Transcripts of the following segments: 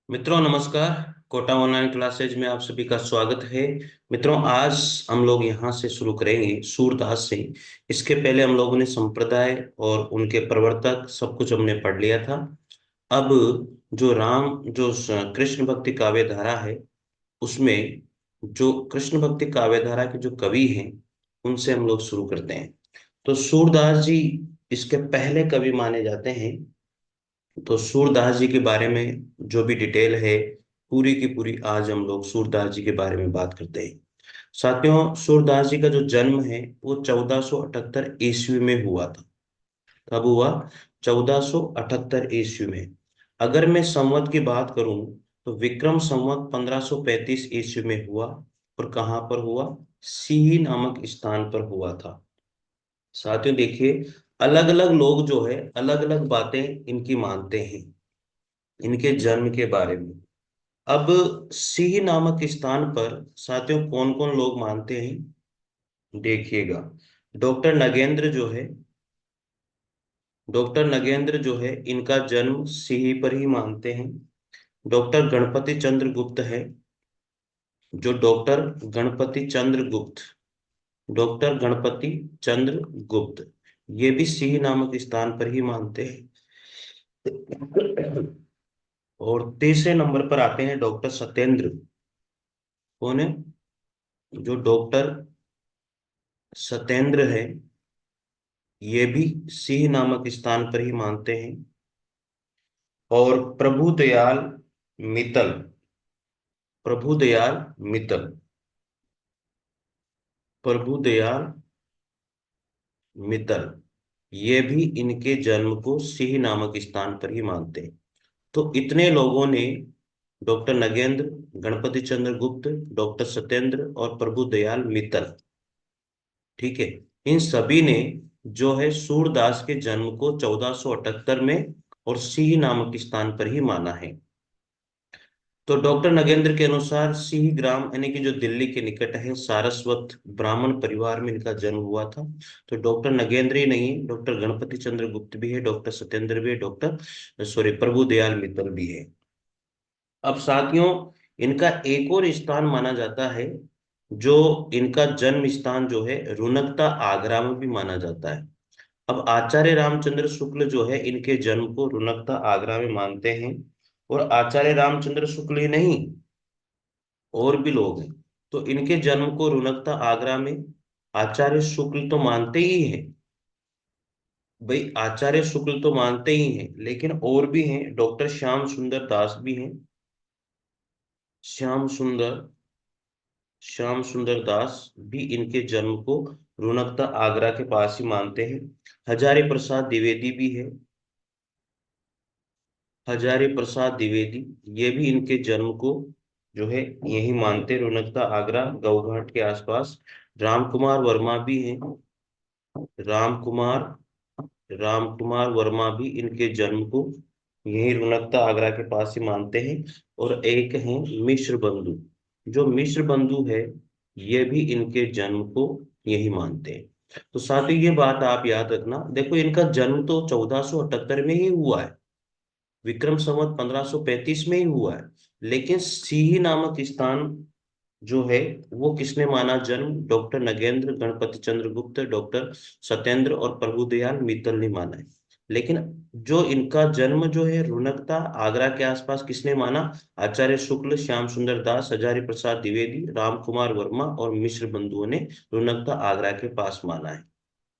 मित्रों नमस्कार। Kota online classes में आप सभी का स्वागत है। मित्रों आज हम लोग यहाँ से शुरू करेंगे सूरदास से। इसके पहले हम लोगों ने संप्रदाय और उनके प्रवर्तक सब कुछ हमने पढ़ लिया था। अब कृष्ण भक्ति काव्य धारा है, उसमें जो कृष्ण भक्ति काव्य धारा के जो कवि हैं उनसे हम लोग शुरू करते हैं। तो सूरदास जी इसके पहले कवि माने जाते हैं। तो सूरदास जी के बारे में जो भी डिटेल है पूरी की पूरी आज हम लोग सूरदास जी के बारे में बात करते हैं। साथियों, सूरदास जी का जो जन्म है वो 1478 ईस्वी में हुआ था। कब हुआ? 1478 ईस्वी में। अगर मैं संवत की बात करूं तो विक्रम संवत 1535 ईस्वी में हुआ। और कहाँ पर हुआ? सीही नामक स्थान पर हुआ था। साथियों देखिए, अलग अलग लोग जो है अलग अलग बातें इनकी मानते हैं, इनके जन्म के बारे में। अब सिंह नामक स्थान पर साथियों कौन कौन लोग मानते हैं देखिएगा। डॉक्टर नगेंद्र जो है डॉक्टर नगेंद्र जो है इनका जन्म सिंह पर ही मानते हैं। डॉक्टर गणपति चंद्र गुप्त है, जो डॉक्टर गणपति चंद्र गुप्त, ये भी सिंह नामक स्थान पर ही मानते हैं। और तीसरे नंबर पर आते हैं डॉक्टर सत्येंद्र। कौन है? जो डॉक्टर सत्येंद्र है, ये भी सिंह नामक स्थान पर ही मानते हैं। और प्रभुदयाल मित्तल प्रभुदयाल मित्तल, ये भी इनके जन्म को सिंह नामक स्थान पर ही मानते हैं। तो इतने लोगों ने, डॉक्टर नगेंद्र, गणपति चंद्र गुप्त, डॉक्टर सत्येंद्र और प्रभुदयाल मित्तल, ठीक है, इन सभी ने जो है सूरदास के जन्म को 1478 में और सिंह नामक स्थान पर ही माना है। तो डॉक्टर नगेंद्र के अनुसार सिंह ग्राम यानी कि जो दिल्ली के निकट है, सारस्वत ब्राह्मण परिवार में इनका जन्म हुआ था। तो डॉक्टर नगेंद्र ही नहीं, डॉक्टर गणपति चंद्र गुप्त भी है, डॉक्टर सत्येंद्र भी है, प्रभुदयाल मित्तल भी है। अब साथियों, इनका एक और स्थान माना जाता है, जो इनका जन्म स्थान जो है रुनकता आगरा में भी माना जाता है। अब आचार्य रामचंद्र शुक्ल जो है इनके जन्म को रुनकता आगरा में मानते हैं। और आचार्य रामचंद्र शुक्ल ही नहीं, और भी लोग हैं। तो इनके जन्म को रुनकता आगरा में आचार्य शुक्ल तो मानते ही हैं। भाई आचार्य शुक्ल तो मानते ही हैं, लेकिन और भी हैं, डॉक्टर श्याम सुंदर दास भी हैं। श्याम सुंदर श्याम सुंदर दास भी इनके जन्म को रुनकता आगरा के पास ही मानते हैं। हजारी प्रसाद द्विवेदी भी है, हजारी प्रसाद द्विवेदी, ये भी इनके जन्म को जो है यही मानते, रुनकता आगरा गौघाट के आसपास। राम कुमार वर्मा भी हैं, राम कुमार राम कुमार वर्मा भी इनके जन्म को यही रुनकता आगरा के पास ही मानते हैं। और एक हैं मिश्र बंधु, जो मिश्र बंधु है ये भी इनके जन्म को यही मानते हैं। तो साथियों ये बात आप याद रखना, देखो इनका जन्म तो 1478 में ही हुआ है, विक्रम संवत 1535 में ही हुआ है। लेकिन सिंह नामक स्थान जो है वो किसने माना जन्म? डॉक्टर नगेंद्र, गणपति चंद्र गुप्त, डॉक्टर सत्येंद्र और प्रभुदयाल मित्तल ने माना है। लेकिन जो इनका जन्म जो है रुनकता आगरा के आसपास किसने माना? आचार्य शुक्ल, श्याम सुंदर दास, हजारी प्रसाद द्विवेदी, राम कुमार वर्मा और मिश्र बंधुओं ने रुनकता आगरा के पास माना है।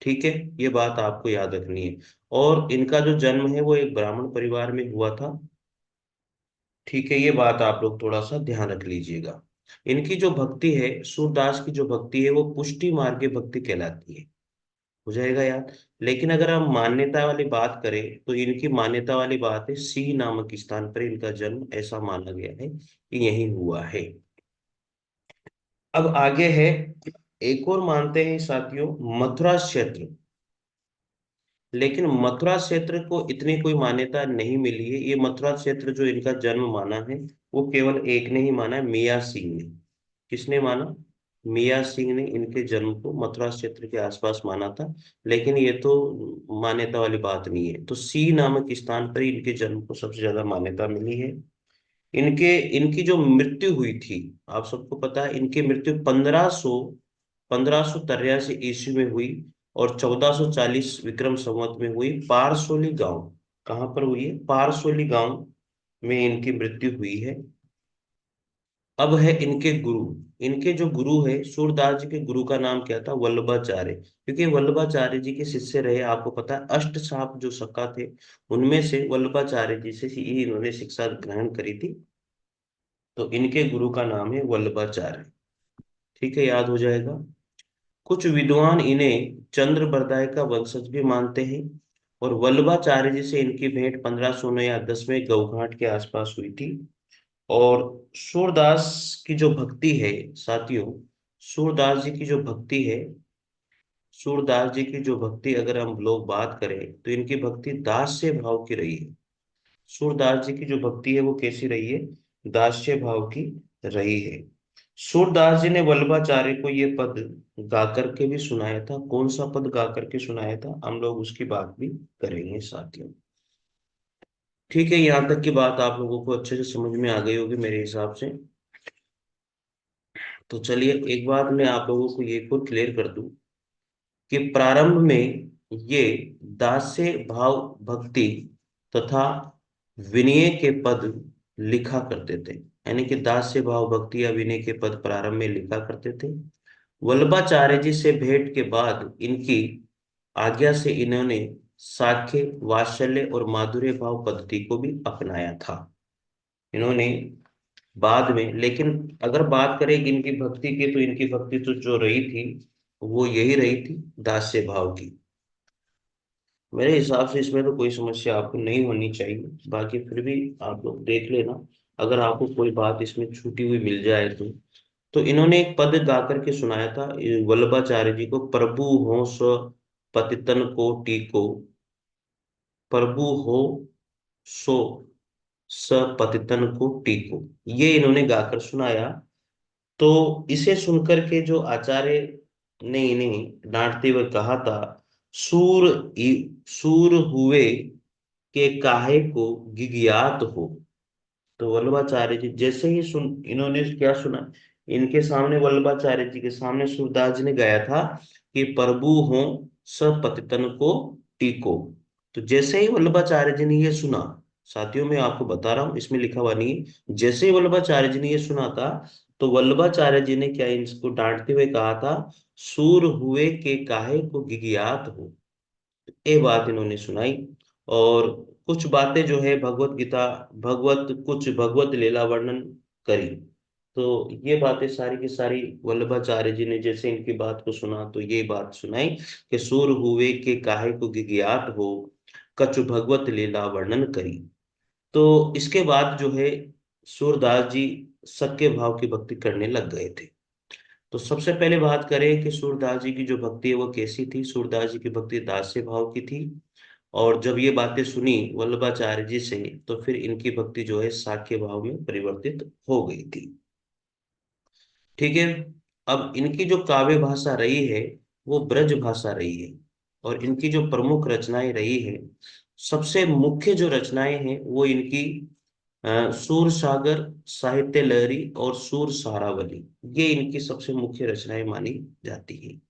ठीक है, ये बात आपको याद रखनी है। और इनका जो जन्म है वो एक ब्राह्मण परिवार में हुआ था। ठीक है, ये बात आप लोग थोड़ा सा ध्यान रख लीजिएगा। इनकी जो भक्ति है, सूरदास की जो भक्ति है वो पुष्टि मार्ग भक्ति कहलाती है। हो जाएगा याद। लेकिन अगर हम मान्यता वाली बात करें तो इनकी मान्यता वाली बात है सी नामक स्थान पर इनका जन्म ऐसा माना गया है कि यही हुआ है। अब आगे है, एक और मानते हैं साथियों मथुरा क्षेत्र। लेकिन मथुरा क्षेत्र को इतनी कोई मान्यता नहीं मिली है। ये मथुरा क्षेत्र जो इनका जन्म माना है वो केवल एक ने ही माना है, मियाँ सिंह ने। किसने माना? मियाँ सिंह ने इनके जन्म को मथुरा क्षेत्र के आसपास माना था। लेकिन ये तो मान्यता वाली बात नहीं है। तो सी नामक स्थान पर ही इनके जन्म को सबसे ज्यादा मान्यता मिली है। इनके इनकी जो मृत्यु हुई थी, आप सबको पता है, इनकी मृत्यु 1583 ईस्वी में हुई और 1440 विक्रम संवत में हुई, पारसोली गांव। कहाँ पर हुई है? पारसोली गांव में इनकी मृत्यु हुई है। अब है इनके गुरु। इनके जो गुरु है, सूरदास जी के गुरु का नाम क्या था? वल्लभाचार्य। क्योंकि वल्लभाचार्य जी के शिष्य रहे, आपको पता है, अष्ट साप जो सखा थे, उनमें से वल्लभाचार्य जी से ही इन्होंने शिक्षा ग्रहण करी थी। तो इनके गुरु का नाम है वल्लभाचार्य। ठीक है, याद हो जाएगा। कुछ विद्वान इन्हें चंद्र बरदाई का वंशज भी मानते हैं। और वल्लभाचार्य जी से इनकी भेंट 1509 या 10 में गौघाट के आसपास हुई थी। और सूरदास की जो भक्ति है साथियों, सूरदास जी की जो भक्ति है, सूरदास जी की जो भक्ति अगर हम लोग बात करें तो इनकी भक्ति दास्य भाव की रही है। सूरदास जी की जो भक्ति है वो कैसी रही है? दास्य भाव की रही है। सूरदास जी ने वल्लभाचार्य को ये पद गा करके भी सुनाया था। कौन सा पद गा करके सुनाया था? हम लोग उसकी बात भी करेंगे साथियों। ठीक है, यहाँ तक की बात आप लोगों को अच्छे से समझ में आ गई होगी मेरे हिसाब से। तो चलिए, एक बात मैं आप लोगों को ये खुद क्लियर कर दूं कि प्रारंभ में ये दास्य भाव भक्ति तथा विनय के पद लिखा करते थे। यानी कि दास्य भाव भक्ति या विनय के पद प्रारंभ में लिखा करते थे। वल्लभाचार्य जी से भेंट के बाद इनकी आज्ञा से इन्होंने साख्य, वात्सल्य और माधुर्य भाव पद्धति को भी अपनाया था इन्होंने बाद में। लेकिन अगर बात करें कि इनकी भक्ति की, तो इनकी भक्ति तो जो रही थी वो यही रही थी, दास्य भाव की। मेरे हिसाब से इसमें तो कोई समस्या आपको नहीं होनी चाहिए। बाकी फिर भी आप लोग देख लेना, अगर आपको कोई बात इसमें छूटी हुई मिल जाए तो इन्होंने एक पद गा करके सुनाया था वल्लभाचार्य जी को, प्रभु हो स्व पतितन को टीको, प्रभु हो सो स पतितन को टीको। ये इन्होंने गाकर सुनाया। तो इसे सुनकर के जो आचार्य ने इन्हें डांटते हुए कहा था, सूर सूर हुए के काहे को गिगियात हो। तो वल्लभाचार्य जी जैसे ही सुन, इन्होंने क्या सुना, इनके सामने, वल्लभाचार्य जी के सामने सूरदास जी ने गाया था कि प्रभु हो सब पतितन को टीको। तो जैसे ही वल्लभाचार्य जी ने ये सुना, साथियों मैं आपको बता रहा हूं, इसमें लिखा हुआ नहीं है, जैसे ही वल्लभाचार्य जी ने ये सुना था, तो वल्लभाचार्य जी ने क्या इनको डांटते हुए कहा था, सूर हुए के काहे को गिगियात हो। ये बात इन्होंने सुनाई। और कुछ बातें जो है भगवत गीता, कुछ भगवत लीला वर्णन करी। तो ये बातें सारी की सारी वल्लभाचार्य जी ने जैसे इनकी बात को सुना तो ये बात सुनाई कि सूर हुए के काहे को गिगियात हो, कछु भगवत लीला वर्णन करी। तो इसके बाद जो है सूरदास जी सत्य भाव की भक्ति करने लग गए थे। तो सबसे पहले बात करें कि सूरदास जी की जो भक्ति है वो कैसी थी। सूरदास जी की भक्ति दास्य भाव की थी। और जब ये बातें सुनी वल्लभाचार्य जी से, तो फिर इनकी भक्ति जो है साक्य भाव में परिवर्तित हो गई थी। ठीक है। अब इनकी जो काव्य भाषा रही है वो ब्रज भाषा रही है। और इनकी जो प्रमुख रचनाएं रही है, सबसे मुख्य जो रचनाएं हैं वो इनकी सूर सागर, साहित्य लहरी और सूर सहारावली, ये इनकी सबसे मुख्य रचनाएं मानी जाती है।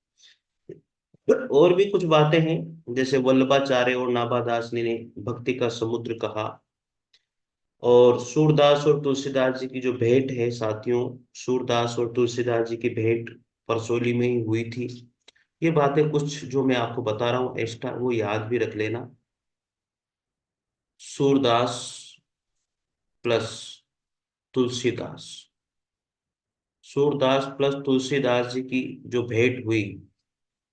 और भी कुछ बातें हैं, जैसे वल्लभाचार्य और नाभादास ने भक्ति का समुद्र कहा। और सूरदास और तुलसीदास जी की जो भेंट है साथियों, सूरदास और तुलसीदास जी की भेंट परसोली में ही हुई थी। ये बातें कुछ जो मैं आपको बता रहा हूँ एक्स्ट्रा, वो याद भी रख लेना। सूरदास प्लस तुलसीदास, सूरदास प्लस तुलसीदास जी की जो भेंट हुई,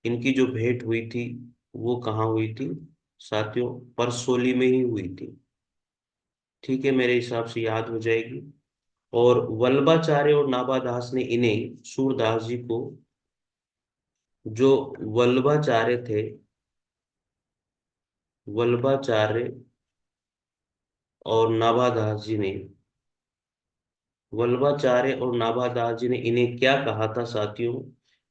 इनकी जो भेंट हुई थी वो कहाँ हुई थी साथियों? परसोली में ही हुई थी। ठीक है, मेरे हिसाब से याद हो जाएगी। और वल्लभाचार्य और नाभादास ने इन्हें, सूरदास जी को, जो वल्लभाचार्य थे, वल्लभाचार्य और नाभादास जी ने, वल्लभाचार्य और नाभादास जी ने इन्हें क्या कहा था साथियों?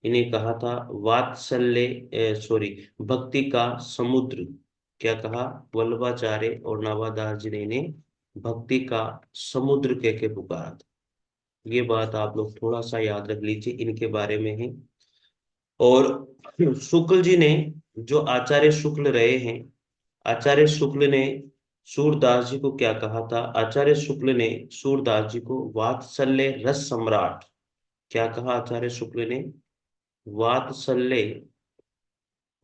इन्हें कहा था वात्सल्य, सॉरी, भक्ति का समुद्र। क्या कहा? वल्लभाचार्य और नाभादास जी ने इन्हें भक्ति का समुद्र कह के पुकारा था। ये बात आप लोग थोड़ा सा याद रख लीजिए, इनके बारे में है। और शुक्ल जी ने, जो आचार्य शुक्ल रहे हैं, आचार्य शुक्ल ने सूरदास जी को क्या कहा था? आचार्य शुक्ल ने सूरदास जी को वात्सल्य रस सम्राट, क्या कहा आचार्य शुक्ल ने? वात्सल्य,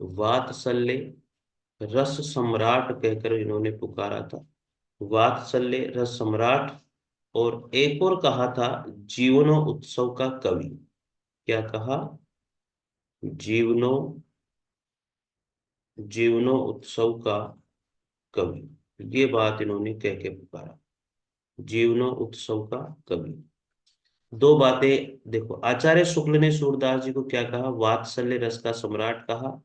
वात्सल्य रस सम्राट कहकर इन्होंने पुकारा था, वात्सल्य रस सम्राट। और एक और कहा था जीवनो उत्सव का कवि, क्या कहा? जीवनो, जीवनो उत्सव का कवि, ये बात इन्होंने कह के पुकारा, जीवनो उत्सव का कवि। दो बातें देखो, आचार्य शुक्ल ने सूरदास जी को क्या कहा? वात्सल्य रस का सम्राट कहा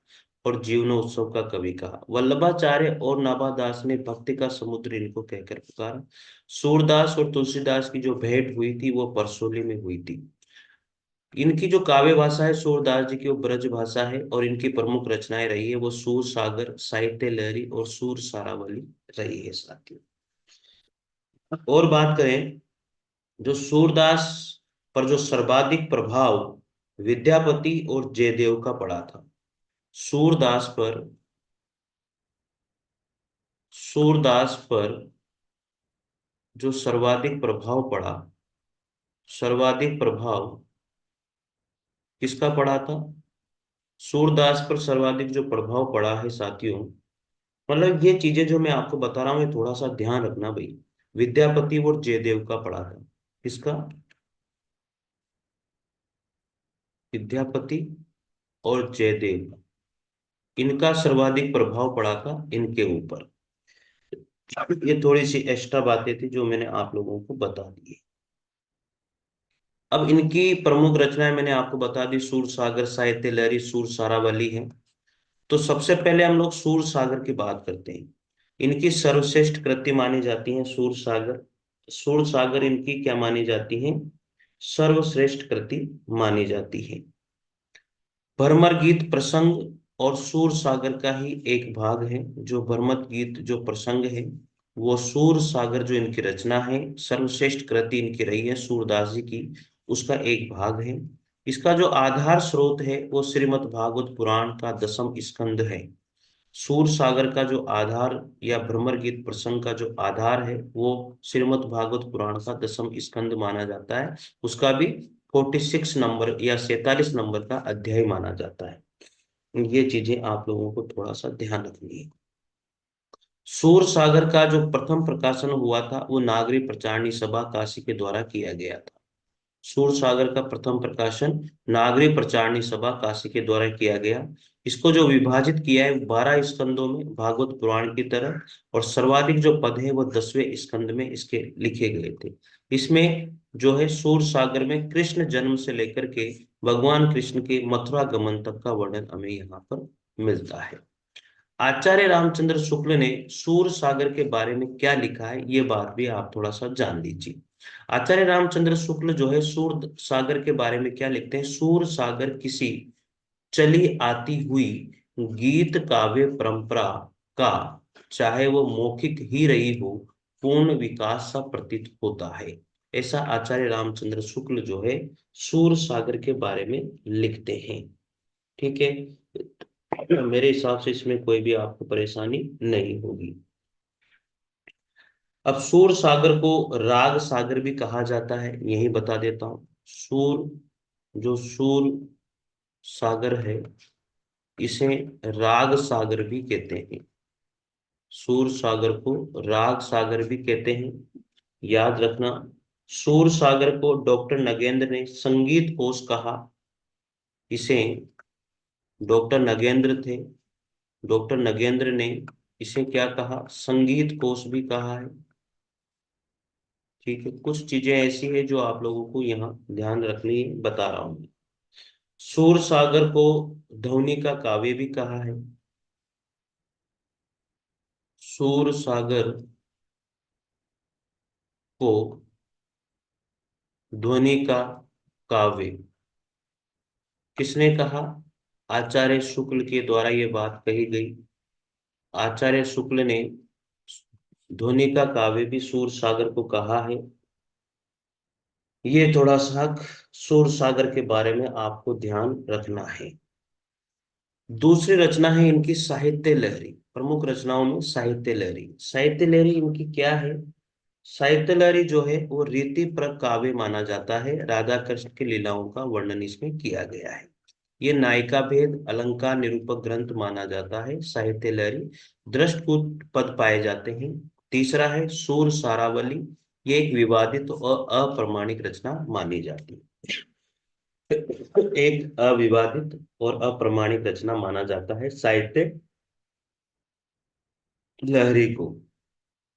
और जीवनोत्सव का कवि कहा। वल्लभाचार्य और नाभादास ने भक्ति का समुद्र इनको कहकर पुकारा। सूरदास और तुलसीदास की जो भेंट हुई थी वो परसोली में हुई थी। इनकी जो काव्य भाषा है सूरदास जी की, वो ब्रज भाषा है, और इनकी प्रमुख रचनाएं रही है वो सूर सागर, साहित्य लहरी और सूर सारावली रही है साथियों। और बात करें, जो सूरदास पर जो सर्वाधिक प्रभाव विद्यापति और जयदेव का पड़ा था, सूरदास पर, सूरदास पर जो सर्वाधिक प्रभाव पड़ा, सर्वाधिक प्रभाव किसका पड़ा था? सूरदास पर सर्वाधिक जो प्रभाव पड़ा है साथियों, मतलब ये चीजें जो मैं आपको बता रहा हूँ ये थोड़ा सा ध्यान रखना भाई। विद्यापति और जयदेव का पड़ा था, किसका? विद्यापति और जयदेव, इनका सर्वाधिक प्रभाव पड़ा था इनके ऊपर। ये थोड़ी सी एक्स्ट्रा बातें थी जो मैंने आप लोगों को बता दी। अब इनकी प्रमुख रचनाएं मैंने आपको बता दी, सूर सागर, साहित्य लहरी, सूर सारावली है। तो सबसे पहले हम लोग सूर सागर की बात करते हैं। इनकी सर्वश्रेष्ठ कृति मानी जाती है सूर सागर। सूर सागर इनकी क्या मानी जाती है? सर्वश्रेष्ठ कृति मानी जाती है। भ्रमर गीत प्रसंग और सूर सागर का ही एक भाग है। जो भ्रमर गीत जो प्रसंग है वो सूर सागर जो इनकी रचना है, सर्वश्रेष्ठ कृति इनकी रही है सूरदास जी की, उसका एक भाग है। इसका जो आधार स्रोत है वो श्रीमद् भागवत पुराण का 10वां स्कंद है। सूर सागर का जो आधार या भ्रमर गीत प्रसंग का जो आधार है वो श्रीमद् भागवत पुराण का 10वां स्कंद माना जाता है। उसका भी 46 नंबर या 47 नंबर का अध्याय माना जाता है। ये चीजें आप लोगों को थोड़ा सा ध्यान रखनी है। सूर सागर का जो प्रथम प्रकाशन हुआ था वो नागरी प्रचारणी सभा काशी के द्वारा किया गया था। सूर सागर का प्रथम प्रकाशन नागरी प्रचारणी सभा काशी के द्वारा किया गया। इसको जो विभाजित किया है 12 स्कंदों में भागवत पुराण की तरह, और सर्वाधिक जो पद है वो 10वें स्कंद में इसके लिखे गए थे। इसमें जो है सूर सागर में कृष्ण जन्म से लेकर के भगवान कृष्ण के मथुरा गमन तक का वर्णन हमें यहाँ पर मिलता है। आचार्य रामचंद्र शुक्ल ने सूर सागर के बारे में क्या लिखा है ये बात भी आप थोड़ा सा जान लीजिए। आचार्य रामचंद्र शुक्ल जो है सूर सागर के बारे में क्या लिखते हैं? सूर सागर किसी चली आती हुई गीत काव्य परंपरा का, चाहे वो मौखिक ही रही हो, पूर्ण विकास सा प्रतीत होता है। ऐसा आचार्य रामचंद्र शुक्ल जो है सूर सागर के बारे में लिखते हैं। ठीक है, मेरे हिसाब से इसमें कोई भी आपको परेशानी नहीं होगी। अब सूर सागर को राग सागर भी कहा जाता है, यही बता देता हूं। सूर, जो सूर सागर है इसे राग सागर भी कहते हैं। सूर सागर को राग सागर भी कहते हैं, याद रखना। सूर सागर को डॉक्टर नगेंद्र ने संगीत कोश कहा। इसे डॉक्टर नगेंद्र थे, डॉक्टर नगेंद्र ने इसे क्या कहा? संगीत कोश भी कहा है। ठीक है, कुछ चीजें ऐसी है जो आप लोगों को यहाँ ध्यान रखनी है, बता रहा हूं। सूर सागर को ध्वनि का काव्य भी कहा है। सूर सागर को ध्वनि का काव्य किसने कहा? आचार्य शुक्ल के द्वारा ये बात कही गई। आचार्य शुक्ल ने ध्वनि का काव्य भी सूर सागर को कहा है। ये थोड़ा सा सूर सागर के बारे में आपको ध्यान रखना है। दूसरी रचना है इनकी साहित्य लहरी। प्रमुख रचनाओं में साहित्य लहरी। साहित्य लहरी इनकी क्या है? साहित्य लहरी जो है वो रीति पर काव्य माना जाता है। राधा कृष्ण की लीलाओं का वर्णन इसमें किया गया है। ये नायिका भेद अलंकार निरूपक ग्रंथ माना जाता है। साहित्य लहरी दृष्टकूट पद पाए जाते हैं। तीसरा है सूर सारावली। ये एक विवादित और अप्रमाणिक रचना मानी जाती है। एक अविवादित और अप्रमाणिक रचना माना जाता है साहित्य लहरी को।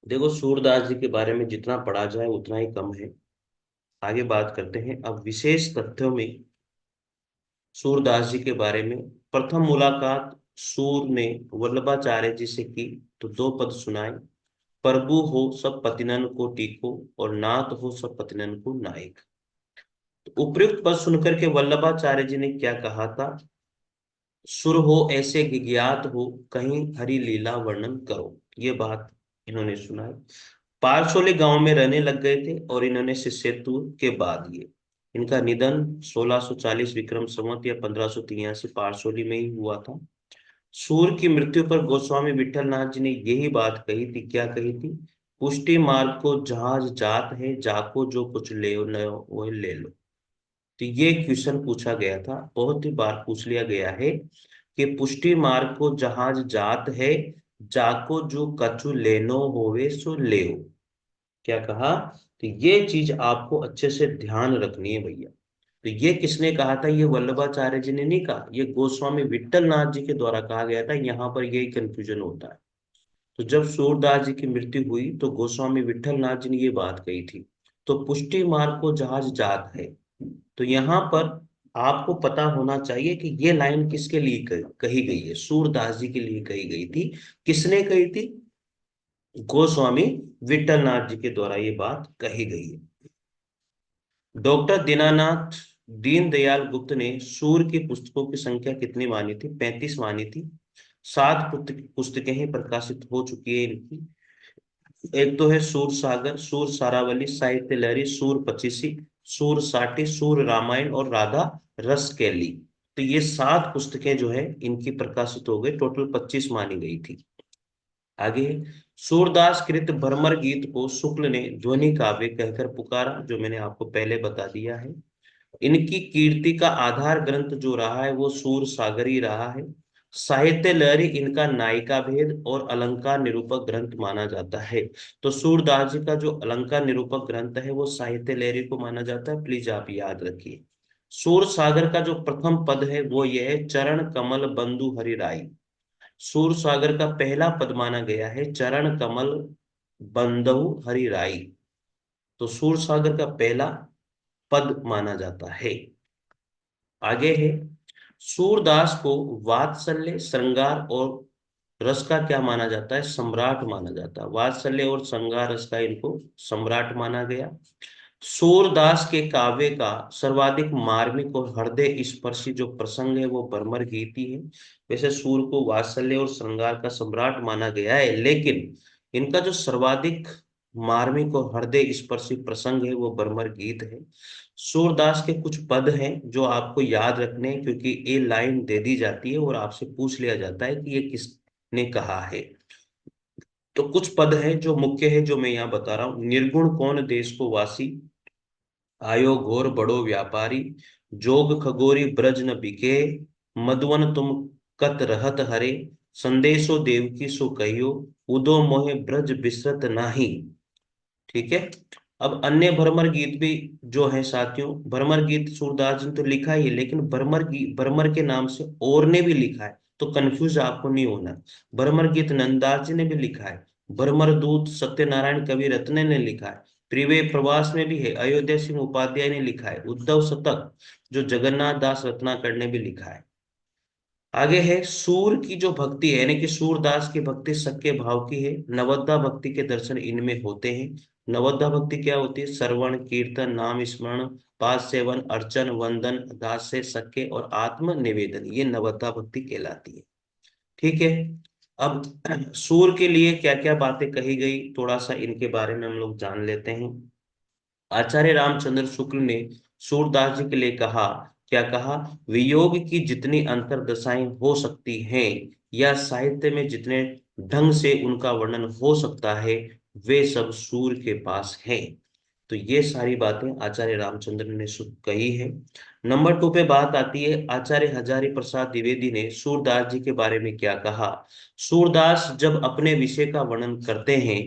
देखो, सूरदास जी के बारे में जितना पढ़ा जाए उतना ही कम है। आगे बात करते हैं अब विशेष तथ्यों में सूरदास जी के बारे में। प्रथम मुलाकात सूर ने वल्लभाचार्य जी से की तो दो पद सुनाए। प्रभु हो सब पतिनन को टीको और नाथ हो सब पतिनन को नायक। तो उपयुक्त पद सुनकर के वल्लभाचार्य जी ने क्या कहा था? सुर हो ऐसे गिज्ञात हो कहीं हरि लीला वर्णन करो। ये बात इन्होंने सुनाई। पारसोली गांव में रहने लग गए थे और इन्होंने शिष्यत्व के बाद ये इनका निधन 1640 विक्रम संवत या 1583 पारसोली में ही हुआ था। सूर की मृत्यु पर गोस्वामी विठलनाथ जी ने यही बात कही थी। क्या कही थी? पुष्टि मार्ग को जहाज जात है, जाको जो कुछ ले लो वो ले लो। तो ये क्वेश्चन पूछा गया था, बहुत ही बार पूछ लिया गया है कि पुष्टि मार्ग को जहाज जात है, जाको जो कछु लेनो होवे सो लेओ। क्या कहा? तो ये चीज आपको अच्छे से ध्यान रखनी है भैया। तो ये किसने कहा था? ये वल्लभाचार्य जी ने नहीं कहा, ये गोस्वामी विठलनाथ जी के द्वारा कहा गया था। यहाँ पर यही कंफ्यूजन होता है। तो जब सूरदास जी की मृत्यु हुई तो गोस्वामी विठलनाथ जी ने ये बात कही थी। तो पुष्टि मार्ग को जहाज जात है। तो यहाँ पर आपको पता होना चाहिए कि ये लाइन किसके लिए कही गई है? सूरदास जी के लिए कही गई थी। किसने कही थी? गोस्वामी विठलनाथ जी के द्वारा ये बात कही गई है। डॉक्टर दीनानाथ दीनदयाल गुप्त ने सूर की पुस्तकों की संख्या कितनी मानी थी? 35 मानी थी। 7 पुस्तकें ही प्रकाशित हो चुकी है इनकी। एक तो है सूर सागर, सूर सारावली, साहित्य लहरी, सूर पचीसी, सूर साटी, सूर रामायण और राधा रस कैली। तो ये 7 पुस्तकें जो है इनकी प्रकाशित हो गई। टोटल 25 मानी गई थी। आगे, सूरदास कृत भ्रमर गीत को शुक्ल ने ध्वनि काव्य कहकर पुकारा, जो मैंने आपको पहले बता दिया है। इनकी कीर्ति का आधार ग्रंथ जो रहा है वो सूर सागर ही रहा है। साहित्य लहरी इनका नायिका भेद और अलंकार निरूपक ग्रंथ माना जाता है। तो सूरदास जी का जो अलंकार निरूपक ग्रंथ है वो साहित्य लहरी को माना जाता है। प्लीज आप याद रखिए। सूर सागर का जो प्रथम पद है वो ये है, चरण कमल बंधु हरि राई। सूर सागर का पहला पद माना गया है, चरण कमल बंधु हरि राई। तो सूर सागर का पहला पद माना जाता है। आगे है, सूरदास को वात्सल्य श्रृंगार और रस का क्या माना जाता है? सम्राट माना जाता है। वात्सल्य और श्रृंगार रस का इनको सम्राट माना गया। सूरदास के काव्य का सर्वाधिक मार्मिक और हृदय स्पर्शी जो प्रसंग है वो भ्रमर गीत ही है। वैसे सूर को वात्सल्य और श्रृंगार का सम्राट माना गया है, लेकिन इनका जो सर्वाधिक मार्मिक और हृदय स्पर्शी प्रसंग है वो भ्रमर गीत है। सूरदास के कुछ पद हैं जो आपको याद रखने हैं, क्योंकि ये लाइन दे दी जाती है और आपसे पूछ लिया जाता है कि ये किसने कहा है। तो कुछ पद हैं जो मुख्य है, जो मैं यहाँ बता रहा हूँ। निर्गुण कौन देश को वासी, आयो घोर बड़ो व्यापारी, जोग खगोरी ब्रज न बिके, मधुवन तुम कत रहत हरे, संदेशो देवकी सो कहियो, उदो मोहे ब्रज बिसरत नाही। ठीक है। अब अन्य भ्रमर गीत भी जो है साथियों, भ्रमर गीत सूरदास जी ने तो लिखा ही है, लेकिन भ्रमर के नाम से और ने भी लिखा है। तो कंफ्यूज आपको नहीं होना। भ्रमर गीत नंददास जी ने भी लिखा है। भ्रमर दूत सत्यनारायण कवि रत्ने ने लिखा है। प्रिवे प्रवास में भी है, अयोध्या सिंह उपाध्याय ने लिखा है। उद्धव शतक जो जगन्नाथ दास रत्नाकर ने भी लिखा है। आगे है, सूर की जो भक्ति है, यानी कि सूरदास की भक्ति सख्य भाव की है। नवद्दा भक्ति के दर्शन इनमें होते हैं। नवद्दा भक्ति क्या होती है? श्रवण कीर्तन नाम स्मरण पाद सेवन अर्चन वंदन दास से सख्य और आत्म निवेदन, ये नवद्दा भक्ति कहलाती है। ठीक है। अब सूर के लिए क्या क्या बातें कही गई, थोड़ा सा इनके बारे में हम लोग जान लेते हैं। आचार्य रामचंद्र शुक्ल ने सूरदास जी के लिए कहा, क्या कहा, वियोग की जितनी अंतर्दशाएं हो सकती हैं या साहित्य में जितने ढंग से उनका वर्णन हो सकता है, वे सब सूर के पास है। तो ये सारी बातें आचार्य रामचंद्र ने कही है। नंबर 2 पे बात आती है, आचार्य हजारी प्रसाद द्विवेदी ने सूरदास जी के बारे में क्या कहा। सूरदास जब अपने विषय का वर्णन करते हैं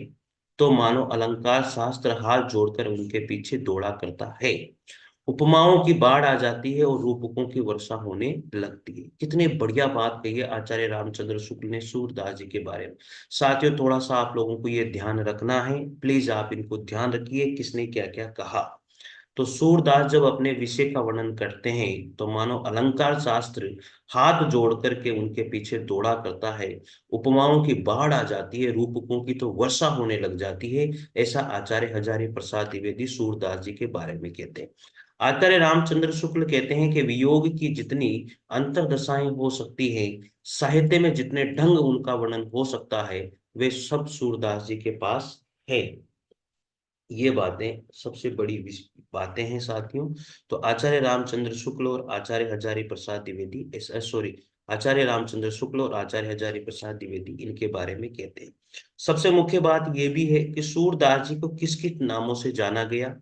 तो मानो अलंकार शास्त्र हाथ जोड़कर उनके पीछे दौड़ा करता है। उपमाओं की बाढ़ आ जाती है और रूपकों की वर्षा होने लगती है। कितनी बढ़िया बात कही है आचार्य रामचंद्र शुक्ल ने सूरदास जी के बारे में। साथियों, थोड़ा सा आप लोगों को ये ध्यान रखना है, प्लीज आप इनको ध्यान रखिए किसने क्या क्या कहा। तो सूरदास जब अपने विषय का वर्णन करते हैं तो मानो अलंकार शास्त्र हाथ जोड़ करके उनके पीछे दौड़ा करता है। उपमाओं की बाढ़ आ जाती है, रूपकों की तो वर्षा होने लग जाती है। ऐसा आचार्य हजारी प्रसाद द्विवेदी सूरदास जी के बारे में कहते हैं। आचार्य रामचंद्र शुक्ल कहते हैं कि वियोग की जितनी अंतर्दशाएं हो सकती है, साहित्य में जितने ढंग उनका वर्णन हो सकता है, वे सब सूरदास जी के पास है। ये बातें सबसे बड़ी बातें हैं साथियों। तो आचार्य रामचंद्र शुक्ल और आचार्य हजारी प्रसाद द्विवेदी, सॉरी, आचार्य रामचंद्र शुक्ल और आचार्य हजारी प्रसाद द्विवेदी इनके बारे में कहते हैं। सबसे मुख्य बात यह भी है कि सूरदास जी को किस किस नामों से जाना गया।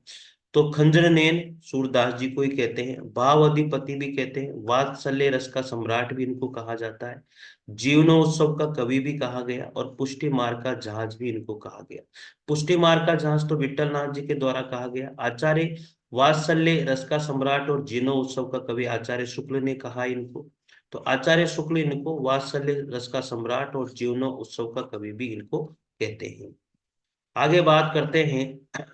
तो खंजर नैन सूरदास जी को ही कहते हैं, भाव अधिपति भी कहते हैं, वात्सल्य रस का सम्राट भी इनको कहा जाता है, जीवनोत्सव का कवि भी कहा गया, और पुष्टि मार्ग का जहाज भी इनको कहा गया। पुष्टि मार्ग का जहाज तो विठल नाथ जी के द्वारा कहा गया। आचार्य वात्सल्य रस का सम्राट और जीवनो उत्सव का कवि आचार्य शुक्ल ने कहा इनको। तो आचार्य शुक्ल इनको वात्सल्य रस का सम्राट और जीवनो उत्सव का कवि भी इनको कहते हैं। आगे बात करते हैं,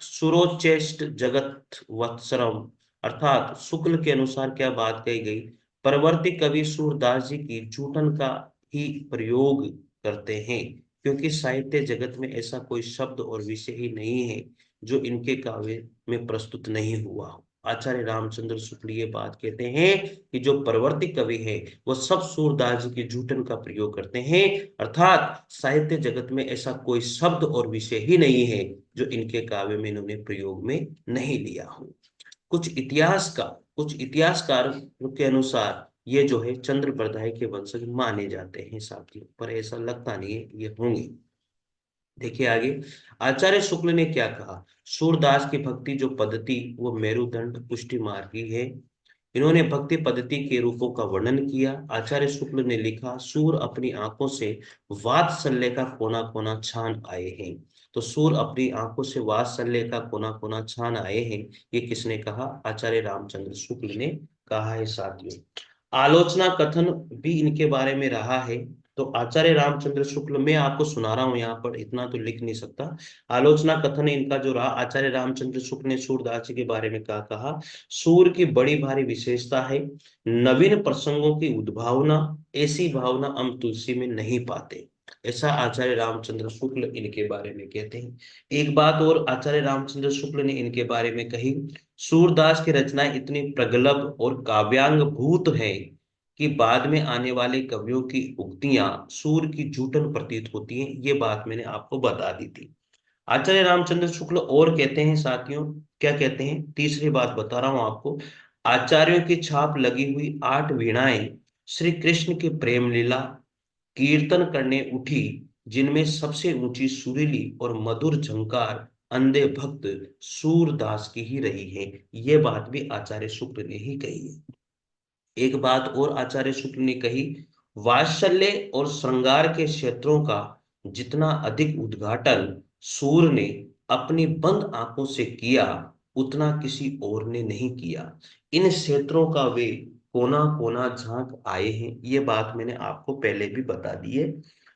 सुरोच्चेष्ट जगत वत्सरम, अर्थात शुक्ल के अनुसार क्या बात कही गई। परवर्ती कवि सूरदास जी की जूठन का ही प्रयोग करते हैं, क्योंकि साहित्य जगत में ऐसा कोई शब्द और विषय ही नहीं है जो इनके काव्य में प्रस्तुत नहीं हुआ हो। आचार्य रामचंद्र शुक्ल ये बात कहते हैं कि जो परवर्ती कवि है वो सब सूरदास जी के जूठन का प्रयोग करते हैं, अर्थात साहित्य जगत में ऐसा कोई शब्द और विषय ही नहीं है जो इनके काव्य में इन्होंने प्रयोग में नहीं लिया हो। कुछ इतिहासकार के अनुसार ये जो है चंद्र बरदाई के वंशज माने जाते हैं साथियों, पर ऐसा लगता नहीं है ये होंगे। देखिए आगे, आचार्य शुक्ल ने क्या कहा। सूरदास की भक्ति जो पद्धति वो मेरुदंड पुष्टि मार्गी है। इन्होंने भक्ति पद्धति के रूपों का वर्णन किया। आचार्य शुक्ल ने लिखा, सूर अपनी आंखों से वात्सल्य का कोना कोना छान आए हैं। तो सूर अपनी आंखों से वात्सल्य का कोना कोना छान आए हैं, ये किसने कहा, आचार्य रामचंद्र शुक्ल ने कहा है साथियों। आलोचना कथन भी इनके बारे में रहा है। तो आचार्य रामचंद्र शुक्ल, मैं आपको सुना रहा हूं, यहाँ पर इतना तो लिख नहीं सकता। आलोचना कथन इनका जो रहा, आचार्य रामचंद्र शुक्ल ने सूरदास जी के बारे में क्या कहा। सूर की बड़ी भारी विशेषता है नवीन प्रसंगों की उद्भावना, ऐसी भावना हम तुलसी में नहीं पाते। ऐसा आचार्य रामचंद्र शुक्ल इनके बारे में कहते हैं। एक बात और आचार्य रामचंद्र शुक्ल ने इनके बारे में कही, सूरदास की रचनाएं इतनी प्रगल्भ और काव्यांग भूत है कि बाद में आने वाले कवियों की उक्तियां सूर की जूठन प्रतीत होती हैं। ये बात मैंने आपको बता दी थी। आचार्य रामचंद्र शुक्ल और कहते हैं साथियों, क्या कहते हैं, तीसरी बात बता रहा हूं आपको। आचार्यों की छाप लगी हुई 8 वीणाएं श्री कृष्ण की प्रेम लीला कीर्तन करने उठी, जिनमें सबसे ऊंची सुरीली और मधुर झंकार अंधे भक्त सूरदास की ही रही है। ये बात भी आचार्य शुक्ल ने ही कही है। एक बात और आचार्य शुक्ल ने कही, वात्सल्य और श्रृंगार के क्षेत्रों का जितना अधिक उद्घाटन सूर ने अपनी बंद आंखों से किया, उतना किसी और ने नहीं किया। इन क्षेत्रों का वे कोना कोना झांक आए हैं। ये बात मैंने आपको पहले भी बता दी है।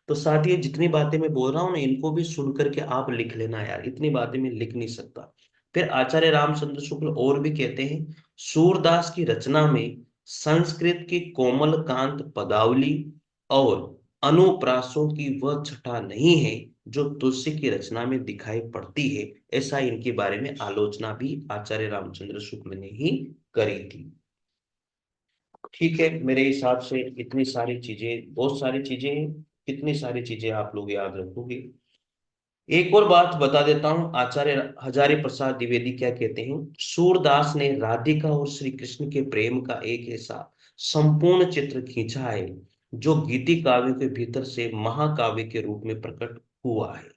तो साथ ही जितनी बातें मैं बोल रहा हूं ना, इनको भी सुन करके आप लिख लेना यार, इतनी बातें मैं लिख नहीं सकता। फिर आचार्य रामचंद्र शुक्ल और भी कहते हैं, सूरदास की रचना में संस्कृत की कोमल कांत पदावली और अनुप्रासों की वह छटा नहीं है जो तुलसी की रचना में दिखाई पड़ती है। ऐसा इनके बारे में आलोचना भी आचार्य रामचंद्र शुक्ल ने ही करी थी। ठीक है, मेरे हिसाब से इतनी सारी चीजें, बहुत सारी चीजें हैं। कितनी सारी चीजें आप लोग याद रखोगे। एक और बात बता देता हूं, आचार्य हजारी प्रसाद द्विवेदी क्या कहते हैं, सूरदास ने राधिका और श्री कृष्ण के प्रेम का एक ऐसा संपूर्ण चित्र खींचा है जो गीति काव्य के भीतर से महाकाव्य के रूप में प्रकट हुआ है।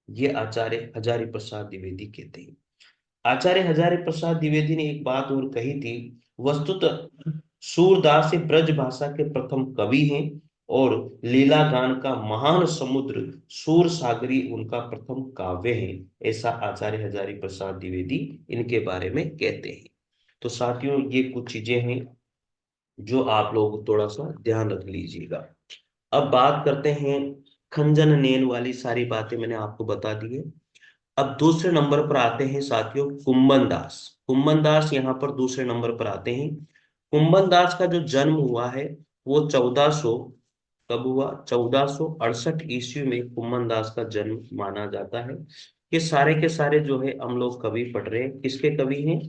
ये आचार्य हजारी प्रसाद द्विवेदी कहते हैं। आचार्य हजारी प्रसाद द्विवेदी ने एक बात और कही थी, वस्तुतः सूरदास ही ब्रज भाषा के प्रथम कवि हैं और लीला गान का महान समुद्र सूर सागरी उनका प्रथम काव्य है। ऐसा आचार्य हजारी प्रसाद द्विवेदी इनके बारे में कहते हैं। तो साथियों, ये कुछ चीजें हैं जो आप लोग थोड़ा सा ध्यान रख लीजिएगा। अब बात करते हैं, खंजन नेन वाली सारी बातें मैंने आपको बता दी है। अब दूसरे नंबर पर आते हैं साथियों कुंभन दास। कुंभन दास यहाँ पर दूसरे नंबर पर आते हैं। कुंभन दास का जो जन्म हुआ है वो 1400, कब हुआ, 1468 ईस्वी में कुंभन दास का जन्म माना जाता है। ये सारे के सारे जो है हम लोग कवि पढ़ रहे हैं, किसके कवि हैं,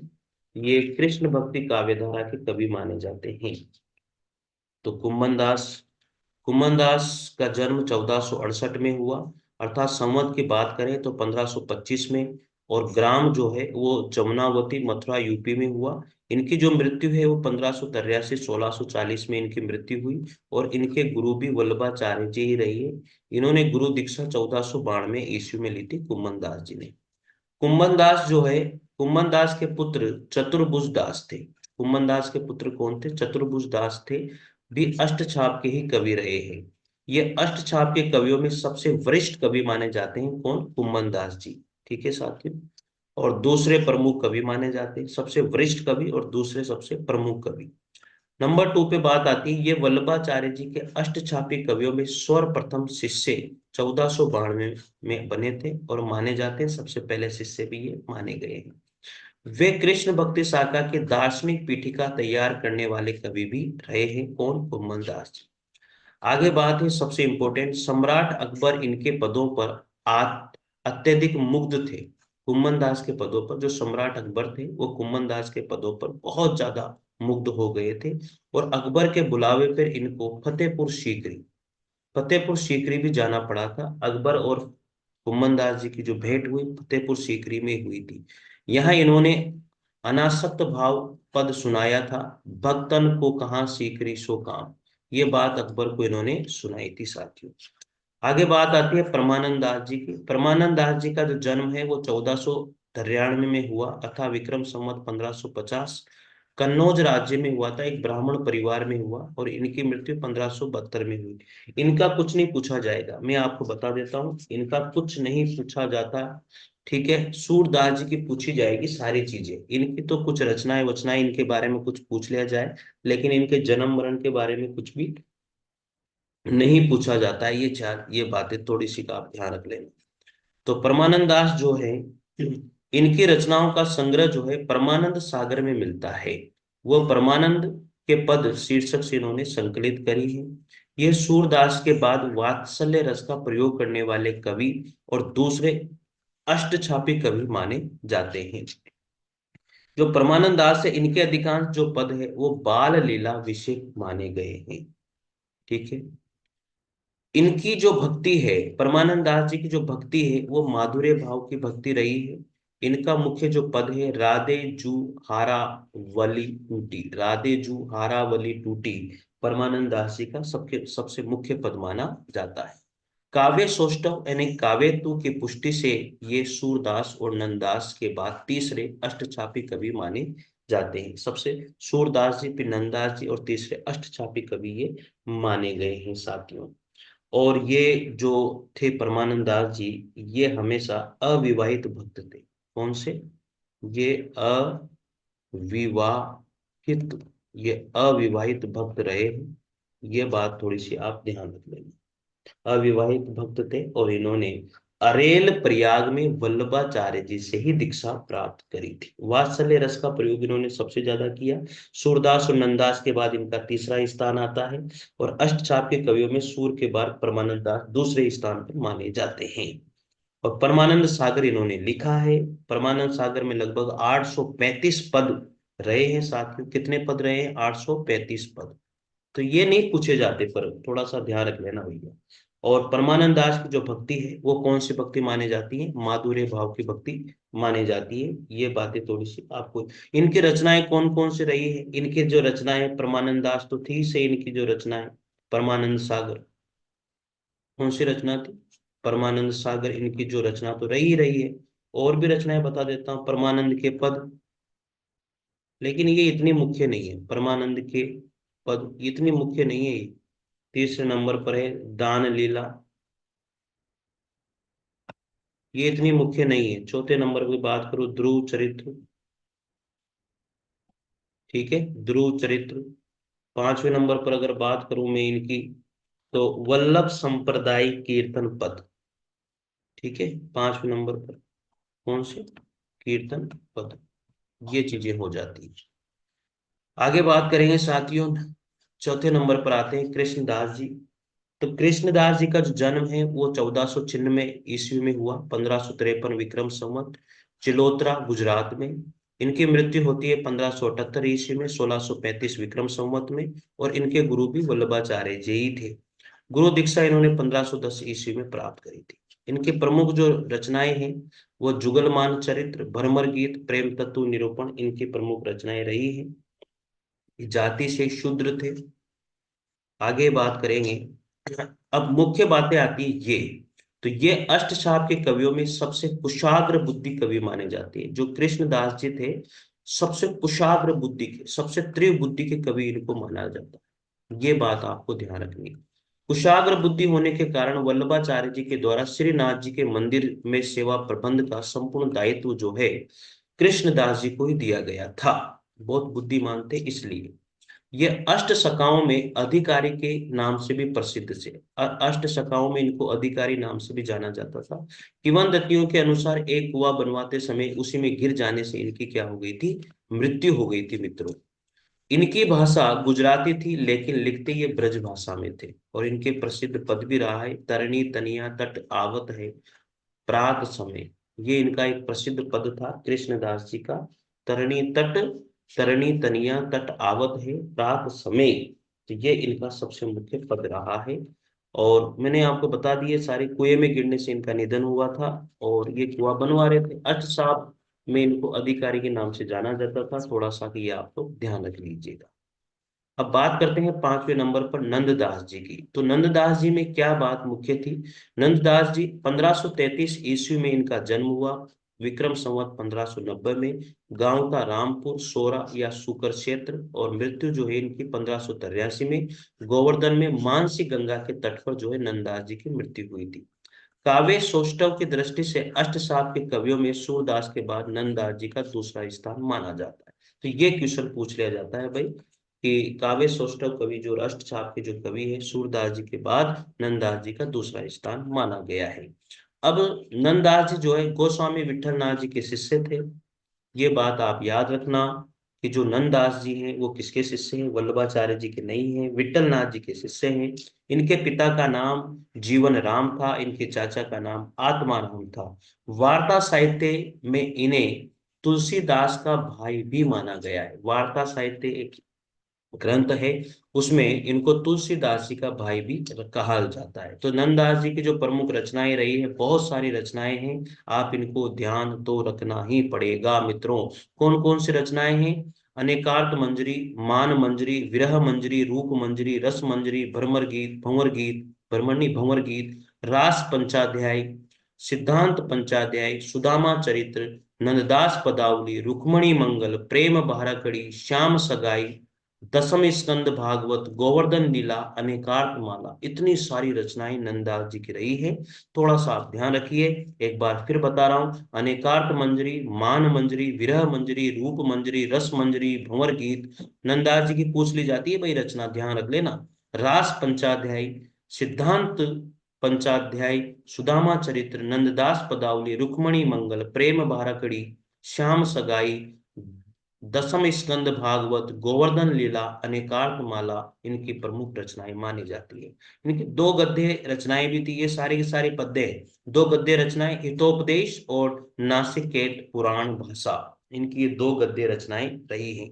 ये कृष्ण भक्ति काव्यधारा के कवि माने जाते हैं। तो कुंभन दास का जन्म 1468 में हुआ, अर्थात संवत की बात करें तो 1525 में। और ग्राम जो है वो जमुनावती मथुरा यूपी में हुआ। इनकी जो मृत्यु है वो 1583 1640 में इनकी मृत्यु हुई। और इनके गुरु भी वल्लभाचार्य जी ही रही है। इन्होंने गुरु दीक्षा 1492 ईस्वी में ली थी कुंभन दास जी ने। कुंभन दास जो है, कुंभन दास के पुत्र चतुर्भुज दास थे। कुंभन दास के पुत्र कौन थे, चतुर्भुज दास थे, भी अष्टछाप के ही कवि रहे हैं। ये अष्टछाप के कवियों में सबसे वरिष्ठ कवि माने जाते हैं, कौन, कुंभन दास जी। ठीक है साथियों। और दूसरे प्रमुख कवि माने जाते हैं, सबसे वरिष्ठ कवि और दूसरे सबसे प्रमुख कवि। नंबर 2 पे बात आती है, ये वल्लभाचार्य जी के अष्टछापी कवियों में सर्वप्रथम शिष्य 1492 में बने थे और माने जाते हैं, सबसे पहले शिष्य भी ये माने गए हैं। वे कृष्ण भक्ति शाखा की दार्शनिक पीठिका तैयार करने वाले कवि भी रहे हैं, कौन, कुंभन दास जी। आगे बात है सबसे इंपॉर्टेंट, सम्राट अकबर इनके पदों पर अत्यधिक मुग्ध थे। कुंभन दास के पदों पर, जो सम्राट अकबर थे वो कुंभन दास के पदों पर बहुत ज्यादा मुग्ध हो गए थे। और अकबर के बुलावे पर इनको फतेहपुर सीकरी भी जाना पड़ा था। अकबर और कुंभन दास जी की जो भेंट हुई फतेहपुर सीकरी में हुई थी। यहाँ इन्होंने अनासक्त भाव पद सुनाया था, भक्तन को कहाँ सीकरी सो काम। ये बात अकबर को इन्होंने सुनाई थी साथियों। आगे बात आती है परमानंद दास जी की। परमानंद दास जी का जो जन्म है वो 1493 में हुआ, अथा विक्रम संवत 1550 कन्नौज राज्य में हुआ था, एक ब्राह्मण परिवार में हुआ। और इनकी मृत्यु 1572 में हुई। इनका कुछ नहीं पूछा जाएगा, मैं आपको बता देता हूँ, इनका कुछ नहीं पूछा जाता। ठीक है, सूरदास जी की पूछी जाएगी सारी चीजें, इनकी तो कुछ रचनाएं वचनाएं इनके बारे में कुछ पूछ लिया जाए, लेकिन इनके जन्म मरण के बारे में कुछ भी नहीं पूछा जाता है। ये बातें थोड़ी सी का आप ध्यान रख लेना। तो परमानंद दास जो है, इनकी रचनाओं का संग्रह जो है परमानंद सागर में मिलता है। वो परमानंद के पद शीर्षक से इन्होंने संकलित करी है। ये सूरदास के बाद वात्सल्य रस का प्रयोग करने वाले कवि और दूसरे अष्टछापी कवि माने जाते हैं। जो परमानंद दास है, इनके अधिकांश जो पद है वो बाल लीला विषय माने गए हैं। ठीक है। इनकी जो भक्ति है, परमानंद दास जी की जो भक्ति है वो माधुर्य भाव की भक्ति रही है। इनका मुख्य जो पद है, राधे जू हारा वली टूटी, राधे जू हारा वली टूटी, परमानंद दास जी का सबके सबसे मुख्य पद माना जाता है। काव्य सौष्ठव यानी काव्यतु की पुष्टि से ये सूरदास और नंददास के बाद तीसरे अष्टछापी कवि माने जाते हैं। सबसे सूरदास जी, फिर नंददास जी और तीसरे अष्टछापी कवि ये माने गए हैं साथियों। और ये जो थे परमानंद दास जी, ये हमेशा अविवाहित भक्त थे। कौन से, ये अविवाहित, ये अविवाहित भक्त रहे हैं। ये बात थोड़ी सी आप ध्यान रख लेना। अविवाहित भक्त थे और इन्होंने अरेल प्रयाग में वल्लभाचार्य जी से ही दीक्षा प्राप्त करी थी। वात्सल्य रस का प्रयोग इन्होंने सबसे ज्यादा किया। सूरदास और नंददास के बाद इनका तीसरा स्थान आता है। और अष्टछाप के कवियों में सूर के बाद परमानंद दास दूसरे स्थान पर माने जाते हैं। और परमानंद सागर इन्होंने लिखा है। परमानंद सागर में लगभग 835 पद रहे हैं साथियों। कितने पद रहे हैं, 835 पद। तो ये नहीं पूछे जाते, पर थोड़ा सा ध्यान रख लेना भैया। और परमानंद दास की जो भक्ति है वो कौन सी भक्ति मानी जाती है? माधुर्य भाव की भक्ति मानी जाती है। ये बातें थोड़ी सी आपको, इनकी रचनाएं कौन कौन सी रही है? इनकी जो रचनाएं, परमानंद दास तो थी से, इनकी जो रचनाएं, परमानंद सागर कौन सी रचना थी? परमानंद सागर इनकी जो रचना तो रही ही रही है। और भी रचनाएं बता देता हूँ, परमानंद के पद, लेकिन ये इतनी मुख्य नहीं है। परमानंद के पद इतनी मुख्य नहीं है ये। तीसरे नंबर पर है दान लीला, ये इतनी मुख्य नहीं है। चौथे नंबर की बात करूं, ध्रुव चरित्र, ठीक है, ध्रुव चरित्र। पांचवें नंबर पर अगर बात करूं मैं इनकी, तो वल्लभ संप्रदाय कीर्तन पद, ठीक है, पांचवें नंबर पर कौन से? कीर्तन पद। ये चीजें हो जाती है। आगे बात करेंगे साथियों, चौथे नंबर पर आते हैं कृष्णदास जी। तो कृष्णदास जी का जो जन्म है वो 1496 ईस्वी में हुआ, 1553 विक्रम संवत, चिलोत्रा गुजरात में। इनकी मृत्यु होती है 1578 ईस्वी में, 1635 विक्रम संवत में। और इनके गुरु भी वल्लभाचार्य जी ही थे। गुरु दीक्षा इन्होंने 1510 ईस्वी में प्राप्त करी थी। इनके प्रमुख जो रचनाएं हैं वो जुगलमान चरित्र, भ्रमर गीत, प्रेम तत्व निरूपण इनकी प्रमुख रचनाएं रही हैं। ये जाति से शूद्र थे। आगे बात करेंगे, अब मुख्य बातें आती है ये। तो ये अष्टचाप के कवियों में सबसे कुशाग्र बुद्धि कवि माने जाते हैं। जो कृष्णदास जी थे, सबसे कुशाग्र बुद्धि के, सबसे तीव्र बुद्धि के कवि इनको माना जाता है। ये बात आपको ध्यान रखनी है। कुशाग्र बुद्धि होने के कारण वल्लभाचार्य जी के द्वारा श्रीनाथ जी के मंदिर में सेवा प्रबंध का संपूर्ण दायित्व जो है कृष्णदास जी को ही दिया गया था। बहुत बुद्धिमान थे इसलिए। ये अष्ट सखाओं में अधिकारी के नाम से भी प्रसिद्ध थे। अष्ट सखाओं में इनको अधिकारी नाम से भी जाना जाता था। किंवदंतियों के अनुसार एक कुआं बनवाते समय उसी में गिर जाने से इनकी क्या हो गई थी? मृत्यु हो गई थी मित्रों। इनकी भाषा गुजराती थी, लेकिन लिखते ये ब्रज भाषा में थे। और इनके प्रसिद्ध पद भी रहा है, तरणी तनिया तट आवत है प्रात समय। ये इनका एक प्रसिद्ध पद था कृष्णदास जी का। तरणी तट, तरणी तनिया तट आवत है प्रात समय। तो ये इनका सबसे मुख्य पद रहा है। और मैंने आपको बता दिए सारे, कुएं में गिरने से इनका निधन हुआ था। और ये कुआं बनवा रहे थे। अष्ट साहब में इनको अधिकारी के नाम से जाना जाता था। थोड़ा सा कि ये आप लोग ध्यान रख लीजिएगा। अब बात करते हैं पांचवें नंबर पर नंददास जी की। तो नंददास जी में क्या बात मुख्य थी? नंददास जी 1533 ईस्वी में इनका जन्म हुआ, विक्रम संवत 1590 में। गांव का रामपुर सोरा या सुकर क्षेत्र। और मृत्यु जो है इनकी 1583 में गोवर्धन में मानसी गंगा के तट पर जो है नंददास जी की मृत्यु हुई थी। काव्य सौष्ठव की दृष्टि से अष्टसाप के कवियों में सूरदास के बाद नंददास जी का दूसरा स्थान माना जाता है। तो ये क्वेश्चन पूछ लिया जाता है भाई, कि काव्य सौष्ठव कवि जो अष्टसाप के जो कवि है, सूरदास जी के बाद नंददास जी का दूसरा स्थान माना गया है। अब नंददास जी जो है गोस्वामी विठल नाथ जी के शिष्य थे। ये बात आप याद रखना कि जो नंददास जी हैं वो किसके शिष्य हैं? वल्लभाचार्य जी के नहीं हैं, विठल नाथ जी के शिष्य हैं। इनके पिता का नाम जीवन राम था, इनके चाचा का नाम आत्मा राम था। वार्ता साहित्य में इन्हें तुलसीदास का भाई भी माना गया है। वार्ता साहित्य एक ग्रंथ है, उसमें इनको तुलसीदास जी का भाई भी कहा जाता है। तो नंददास जी की जो प्रमुख रचनाएं रही है, बहुत सारी रचनाएं हैं, आप इनको ध्यान तो रखना ही पड़ेगा मित्रों। कौन कौन सी रचनाएं हैं? अनेकार्थ मंजरी, मान मंजरी, विरह मंजरी, रूप मंजरी, रस मंजरी, भ्रमर गीत, भंवर गीत, भ्रमणी भंवर गीत, रास पंचाध्याय, सिद्धांत पंचाध्याय, सुदामा चरित्र, नंददास पदावली, रुक्मणी मंगल, प्रेम बहारकड़ी, श्याम सगाई, दसम स्कंद भागवत, गोवर्धन लीला, अनेकार्थ माला, इतनी सारी रचनाएं नंददास जी की रही है। थोड़ा सा आप ध्यान रखिए। एक बार फिर बता रहा हूं, अनेकार्थ मंजरी, मान मंजरी, विरह मंजरी, रूप मंजरी, रस मंजरी, भंवर गीत नंददास जी की पूछ ली जाती है भाई रचना, ध्यान रख लेना। रास पंचाध्याय, सिद्धांत पंचाध्याय, सुदामा चरित्र, नंददास पदावली, रुक्मणी मंगल, प्रेम बाराकड़ी, श्याम सगाई, दसम स्कंद भागवत, गोवर्धन लीला, अनेकार्थ माला इनकी प्रमुख रचनाएं मानी जाती है। इनकी दो गद्य रचनाएं भी थी, ये सारी की सारी पद्य है। दो गद्य रचनाएं, हितोपदेश और नासिकेत पुराण भाषा, इनकी ये दो गद्य रचनाएं रही हैं।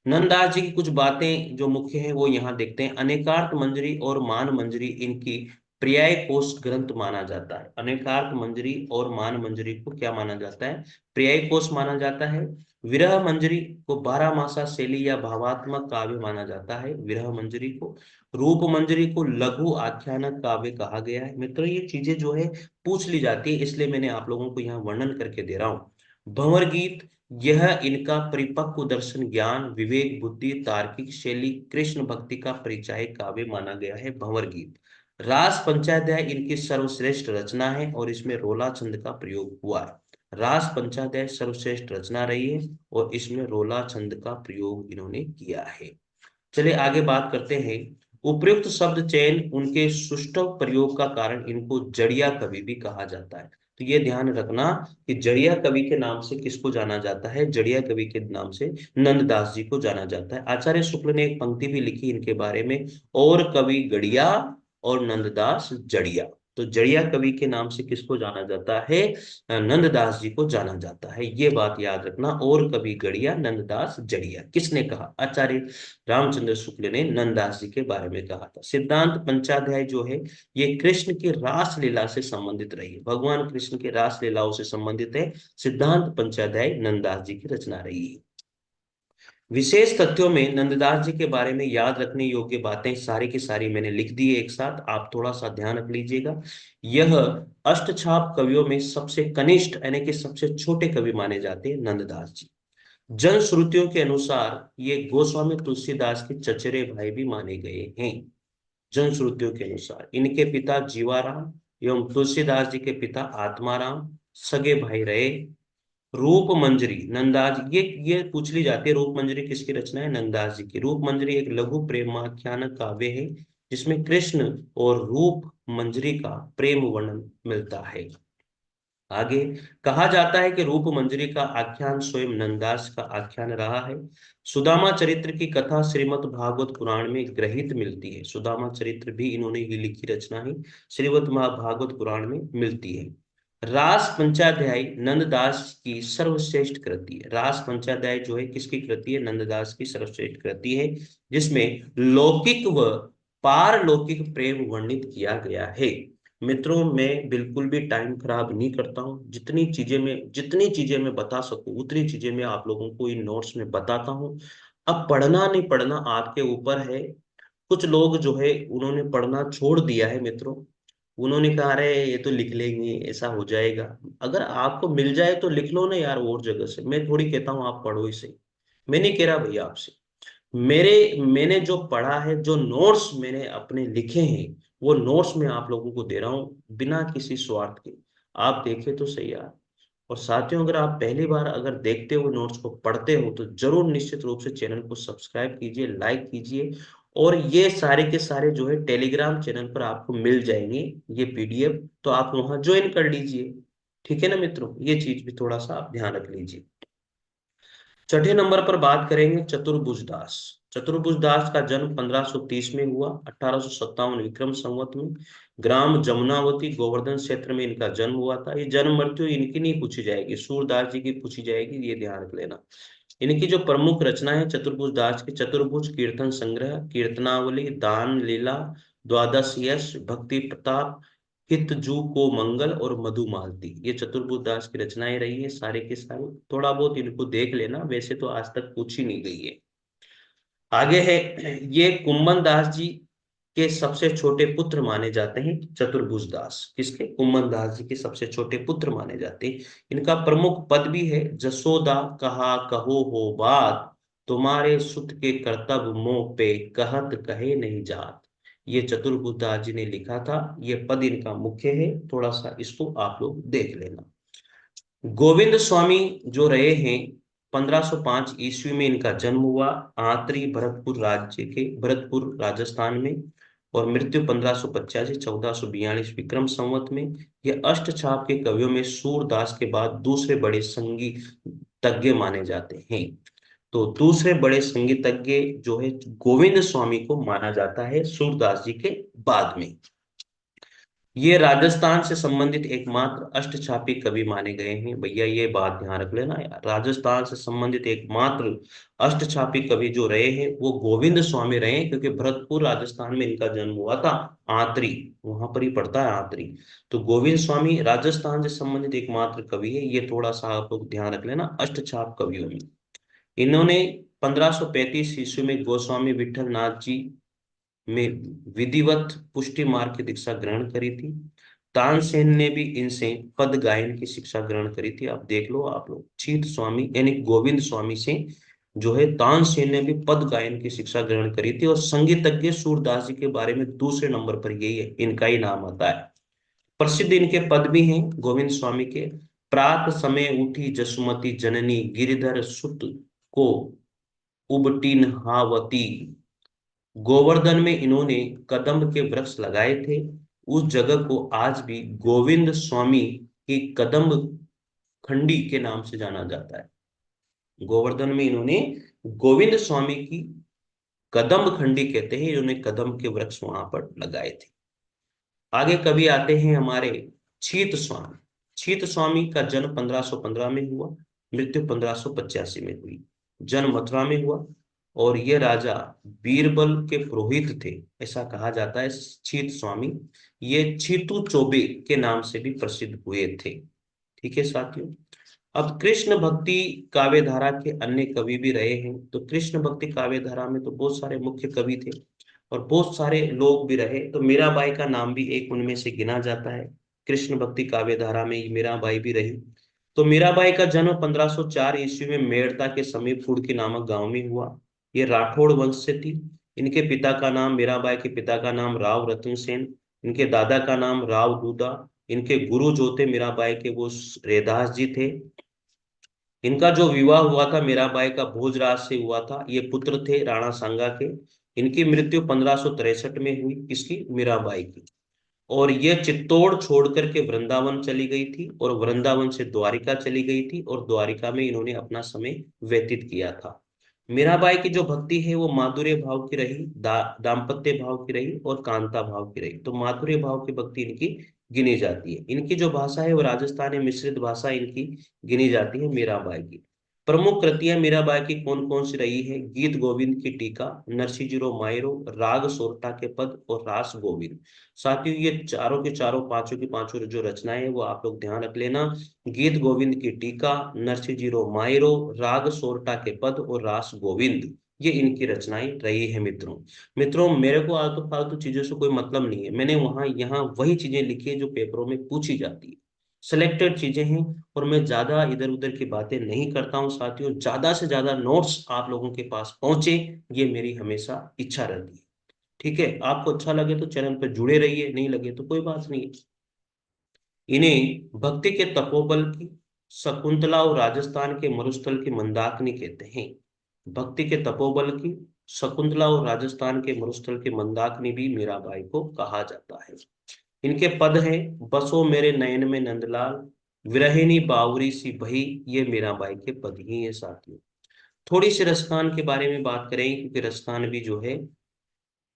नंददास जी की कुछ बातें जो मुख्य हैं वो यहाँ देखते हैं। अनेकार्थ मंजरी और मान मंजरी इनकी पर्याय कोश ग्रंथ माना जाता है। अनेकार्थ मंजरी और मान मंजरी को क्या माना जाता है? पर्याय कोश माना जाता है। विरह मंजरी को 12 मासा शैली या भावात्मक काव्य माना जाता है, विरह मंजरी को। रूप मंजरी को लघु आख्यानक काव्य कहा गया है। मित्रों, ये चीजें जो है पूछ ली जाती है, इसलिए मैंने आप लोगों को यहाँ वर्णन करके दे रहा हूँ। भंवर गीत, यह इनका परिपक्व दर्शन, ज्ञान, विवेक, बुद्धि, तार्किक शैली, कृष्ण भक्ति का परिचय काव्य माना गया है भंवर गीत। रास पंचाध्याय इनकी सर्वश्रेष्ठ रचना है और इसमें रोला छंद का प्रयोग हुआ है। रास पंचाध्याय सर्वश्रेष्ठ रचना रही है और इसमें रोला छंद का प्रयोग इन्होंने किया है। चलिए आगे बात करते हैं। उपयुक्त शब्द चयन, उनके सुष्ठव प्रयोग का कारण इनको जड़िया कवि भी कहा जाता है। तो ये ध्यान रखना कि जड़िया कवि के नाम से किसको जाना जाता है? जड़िया कवि के नाम से नंददास जी को जाना जाता है। आचार्य शुक्ल ने एक पंक्ति भी लिखी इनके बारे में, और कवि गड़िया और नंददास जड़िया। तो जड़िया कवि के नाम से किसको जाना जाता है? नंददास जी को जाना जाता है। ये बात याद रखना, और कवि गड़िया, नंददास जड़िया। किसने कहा? आचार्य रामचंद्र शुक्ल ने नंददास जी के बारे में कहा था। सिद्धांत पंचाध्याय जो है ये कृष्ण की रास लीला से संबंधित रही है, भगवान कृष्ण के रास लीलाओं से संबंधित है। सिद्धांत पंचाध्याय नंददास जी की रचना रही है। विशेष तथ्यों में नंददास जी के बारे में याद रखने योग्य बातें सारी की सारी मैंने लिख दी है एक साथ, आप थोड़ा सा ध्यान रख लीजिएगा। यह अष्टछाप कवियों में सबसे कनिष्ठ यानी कि सबसे छोटे कवि माने जाते हैं नंददास जी। जन श्रुतियों के अनुसार ये गोस्वामी तुलसीदास के चचेरे भाई भी माने गए हैं। जन श्रुतियों के अनुसार इनके पिता जीवाराम एवं तुलसीदास जी के पिता आत्माराम सगे भाई रहे। रूप मंजरी, नंदाज, ये पूछ ली जाती है, रूप मंजरी किसकी रचना है? नंदास जी की। रूप मंजरी एक लघु प्रेमाख्यान काव्य है जिसमें कृष्ण और रूप मंजरी का प्रेम वर्णन मिलता है। आगे कहा जाता है कि रूप मंजरी का आख्यान स्वयं नंदास का आख्यान रहा है। सुदामा चरित्र की कथा श्रीमद् भागवत पुराण में ग्रहित मिलती है। सुदामा चरित्र भी इन्होंने ही लिखी रचना है, श्रीमद् भागवत पुराण में मिलती है। रास पंचाध्याय नंददास की सर्वश्रेष्ठ कृति है। रास पंचाध्याय जो है किसकी कृति है? नंददास की सर्वश्रेष्ठ कृति है, जिसमें लौकिक व पारलौकिक प्रेम वर्णित किया गया है। मित्रों, मैं बिल्कुल भी टाइम खराब नहीं करता हूँ, जितनी चीजें मैं बता सकूं उतनी चीजें मैं आप लोगों को इन नोट्स में बताता हूँ। अब पढ़ना नहीं पढ़ना आपके ऊपर है। कुछ लोग जो है उन्होंने पढ़ना छोड़ दिया है मित्रों, उन्होंने कहा अरे ये तो लिख लेंगे, ऐसा हो जाएगा। अगर आपको मिल जाए तो लिख लो ना यार, और जगह से। मैं थोड़ी कहता हूँ आप पढ़ो इसे, मैं नहीं कह रहा भैया आपसे। मैंने जो पढ़ा है, जो नोट्स मैंने अपने लिखे हैं, वो नोट्स मैं आप लोगों को दे रहा हूँ बिना किसी स्वार्थ के। आप देखें तो सही यार। और साथियों, अगर आप पहली बार अगर देखते हो नोट्स को पढ़ते हो तो जरूर निश्चित रूप से चैनल को सब्सक्राइब कीजिए, लाइक कीजिए। और ये सारे के सारे जो है टेलीग्राम चैनल पर आपको मिल जाएंगे ये पीडीएफ, तो आप वहां ज्वाइन कर लीजिए। ठीक है ना मित्रों, ये चीज भी थोड़ा सा आप ध्यान रख लीजिए। छठे नंबर पर बात करेंगे चतुर्भुज दास। चतुर्भुज दास का जन्म 1530 में हुआ, 1857 विक्रम संवत में। ग्राम जमुनावती गोवर्धन क्षेत्र में इनका जन्म हुआ था। ये जन्म मृत्यु इनकी नहीं पूछी जाएगी, सूरदास जी की पूछी जाएगी, ये ध्यान रख लेना। इनकी जो प्रमुख रचना है चतुर्भुज दास की, चतुर्भुज कीर्तन संग्रह, कीर्तनावली, दान लीला, द्वादश यश, भक्ति प्रताप, हित जू को मंगल और मधुमालती, ये चतुर्भुज दास की रचनाएं रही है सारे के सारे। थोड़ा बहुत इनको देख लेना, वैसे तो आज तक पूछी नहीं गई है। आगे है, ये कुम्मन दास जी के सबसे छोटे पुत्र माने जाते हैं चतुर्भुज दास। किसके? कुम्मन दास जी के सबसे छोटे पुत्र माने जाते हैं। इनका प्रमुख पद भी है, जसोदा कहा कहो हो बात, तुम्हारे सुत के कर्तव्य मोह पे कहत कहे नहीं जात। ये चतुर्भुज दास जी ने लिखा था, ये पद इनका मुख्य है, थोड़ा सा इसको आप लोग देख लेना। गोविंद स्वामी जो रहे हैं, 1505 ईस्वी में इनका जन्म हुआ, आंतरी भरतपुर राज्य के भरतपुर राजस्थान में। और मृत्यु 1585 1442 विक्रम संवत में। ये अष्टछाप के कवियों में सूरदास के बाद दूसरे बड़े संगीतज्ञ माने जाते हैं। तो दूसरे बड़े संगीतज्ञ जो है गोविंद स्वामी को माना जाता है सूरदास जी के बाद में। ये राजस्थान से संबंधित एकमात्र अष्टछापी कवि माने गए हैं। भैया ये बात ध्यान रख लेना यार, राजस्थान से संबंधित एकमात्र अष्टछापी कवि जो रहे हैं वो गोविंद स्वामी रहे हैं, क्योंकि भरतपुर राजस्थान में इनका जन्म हुआ था। आंतरी, वहां पर ही पड़ता है आंतरी। तो गोविंद स्वामी राजस्थान से संबंधित एकमात्र कवि है। ये थोड़ा सा आप लोग ध्यान रख लेना अष्टछाप कवियों में। इन्होंने 1535 ईस्वी में गोस्वामी विठल नाथ जी में विधिवत पुष्टि मार्ग की दीक्षा ग्रहण करी थी। तानसेन ने भी इनसे पद गायन की शिक्षा ग्रहण करी थी। आप देख लो आप लोग, चीत स्वामी यानी गोविंद स्वामी से जो है तानसेन ने भी पद गायन की शिक्षा ग्रहण करी थी। और संगीतज्ञ सूरदास जी के बारे में दूसरे नंबर पर यही है, इनका ही नाम आता है। प्रसिद्ध इनके पद भी हैं गोविंद स्वामी के। प्रात समय उठी जसुमती जननी गिरिधर सुत को उबटीन हावती। गोवर्धन में इन्होंने कदम्ब के वृक्ष लगाए थे। उस जगह को आज भी गोविंद स्वामी की कदम्ब खंडी के नाम से जाना जाता है। गोवर्धन में इन्होंने गोविंद स्वामी की कदम्ब खंडी कहते हैं, इन्होंने कदम्ब के वृक्ष वहां पर लगाए थे। आगे कभी आते हैं हमारे छीत स्वामी। छीत स्वामी का जन्म 1515 में हुआ, मृत्यु 1585 में हुई। जन्म मथुरा में हुआ और ये राजा बीरबल के पुरोहित थे, ऐसा कहा जाता है। छीत स्वामी ये छीतू चौबे के नाम से भी प्रसिद्ध हुए थे। ठीक है साथियों। अब कृष्ण भक्ति काव्य धारा के अन्य कवि भी रहे हैं। तो कृष्ण भक्ति काव्य धारा में तो बहुत सारे मुख्य कवि थे और बहुत सारे लोग भी रहे। तो मीराबाई का नाम भी एक उनमें से गिना जाता है। कृष्ण भक्ति काव्य धारा में मीराबाई भी रही। तो मीराबाई का जन्म 1504 ईस्वी में मेड़ता के समीप फुड़की नामक गांव में हुआ। ये राठौड़ वंश से थी। इनके पिता का नाम, मीराबाई के पिता का नाम राव रतन सेन, इनके दादा का नाम राव दूदा। इनके गुरु जो थे मीराबाई के वो रेदास जी थे। इनका जो विवाह हुआ था मीराबाई का भोजराज से हुआ था। ये पुत्र थे राणा सांगा के। इनकी मृत्यु 1563 में हुई, किसकी, मीराबाई की। और ये चित्तौड़ छोड़ करके वृंदावन चली गई थी और वृंदावन से द्वारिका चली गई थी और द्वारिका में इन्होंने अपना समय व्यतीत किया था। मीराबाई की जो भक्ति है वो माधुर्य भाव की रही, दाम्पत्य भाव की रही और कांता भाव की रही। तो माधुर्य भाव की भक्ति इनकी गिनी जाती है। इनकी जो भाषा है वो राजस्थानी मिश्रित भाषा इनकी गिनी जाती है मीराबाई की। प्रमुख कृतियां मीराबाई की कौन कौन सी रही है? गीत गोविंद की टीका, नरसी जीरो मायरो, राग सोरठा के पद और रास गोविंद। साथियों ये चारों के चारों, पांचों की पांचों जो रचनाएं हैं वो आप लोग ध्यान रख लेना। गीत गोविंद की टीका, नरसी जीरो मायरो, राग सोरठा के पद और रास गोविंद, ये इनकी रचनाएं रही है मित्रों। मित्रों मेरे को आलतू फालतू चीजों से कोई मतलब नहीं है। मैंने वहां यहाँ वही चीजें लिखी है जो पेपरों में पूछी जाती है। सिलेक्टेड चीजें हैं और मैं ज्यादा इधर उधर की बातें नहीं करता हूँ साथियों। ज्यादा से ज्यादा नोट्स आप लोगों के पास पहुंचे, ये मेरी हमेशा इच्छा रहती है। ठीक है, आपको अच्छा लगे तो चैनल पर जुड़े रहिए, नहीं लगे तो कोई बात नहीं। इन्हें भक्ति के तपोबल की शकुंतला और राजस्थान के मरुस्थल की मंदाकिनी कहते हैं। भक्ति के तपोबल की शकुंतला और राजस्थान के मरुस्थल की मंदाकिनी भी मीराबाई को कहा जाता है। इनके पद हैं, बसो मेरे नयन में नंदलाल, विरहिणी बावरी सी भई, ये मीराबाई के पद ही है साथियों। थोड़ी सी रसखान के बारे में बात करें, क्योंकि रसखान भी जो है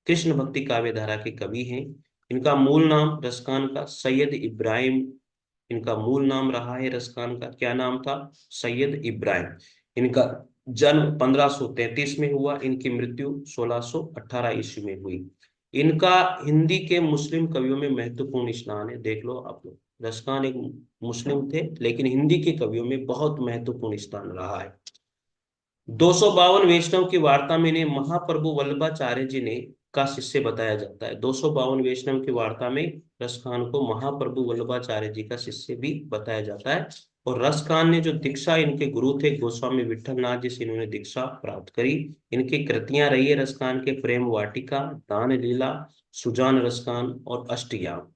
कृष्ण भक्ति काव्य धारा के कवि हैं। इनका मूल नाम रसखान का सैयद इब्राहिम, इनका मूल नाम रहा है रसखान का। क्या नाम था? सैयद इब्राहिम। इनका जन्म 1533 में हुआ। इनकी मृत्यु 1618 ईस्वी में हुई। इनका हिंदी के मुस्लिम कवियों में महत्वपूर्ण स्थान है। देख लो आप लोग, रसखान एक मुस्लिम थे लेकिन हिंदी के कवियों में बहुत महत्वपूर्ण स्थान रहा है। 252 वैष्णव की वार्ता में इन्हें महाप्रभु वल्लभाचार्य जी ने का शिष्य बताया जाता है। 252 वैष्णव की वार्ता में रसखान को महाप्रभु वल्लभाचार्य जी का शिष्य भी बताया जाता है। और रसखान ने जो दीक्षा, इनके गुरु थे गोस्वामी विठल नाथ जी से इन्होंने दीक्षा प्राप्त करी। इनकी कृतियां रही है रसखान के प्रेम वाटिका, दान लीला, सुजान रसखान और अष्टयाम।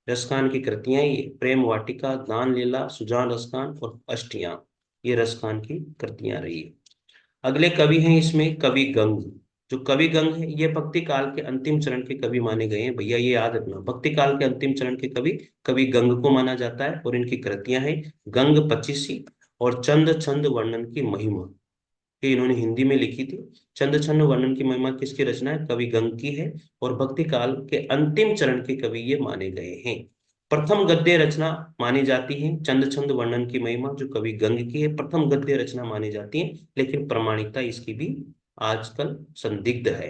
रसखान की कृतियां ये प्रेम वाटिका, दान लीला, सुजान रसखान और अष्टयाम, ये रसखान की कृतियां रही है। अगले कवि हैं इसमें कवि गंग। जो कवि गंग है ये भक्ति काल के अंतिम चरण के कवि माने गए हैं। भैया ये याद रखना, भक्ति काल के अंतिम चरण के कवि कवि गंग को माना जाता है। और इनकी कृतियां हैं गंग पचीसी और चंद छंद वर्णन की महिमा। कि इन्होंने हिंदी में लिखी थी। छंद छंद वर्णन की महिमा किसकी रचना है? कवि गंग की है। और भक्ति काल के अंतिम चरण के कवि ये माने गए हैं। प्रथम गद्य रचना मानी जाती है चंद छंद वर्णन की महिमा, जो कवि गंग की है, प्रथम गद्य रचना मानी जाती है, लेकिन प्रामाणिकता इसकी भी आजकल संदिग्ध है।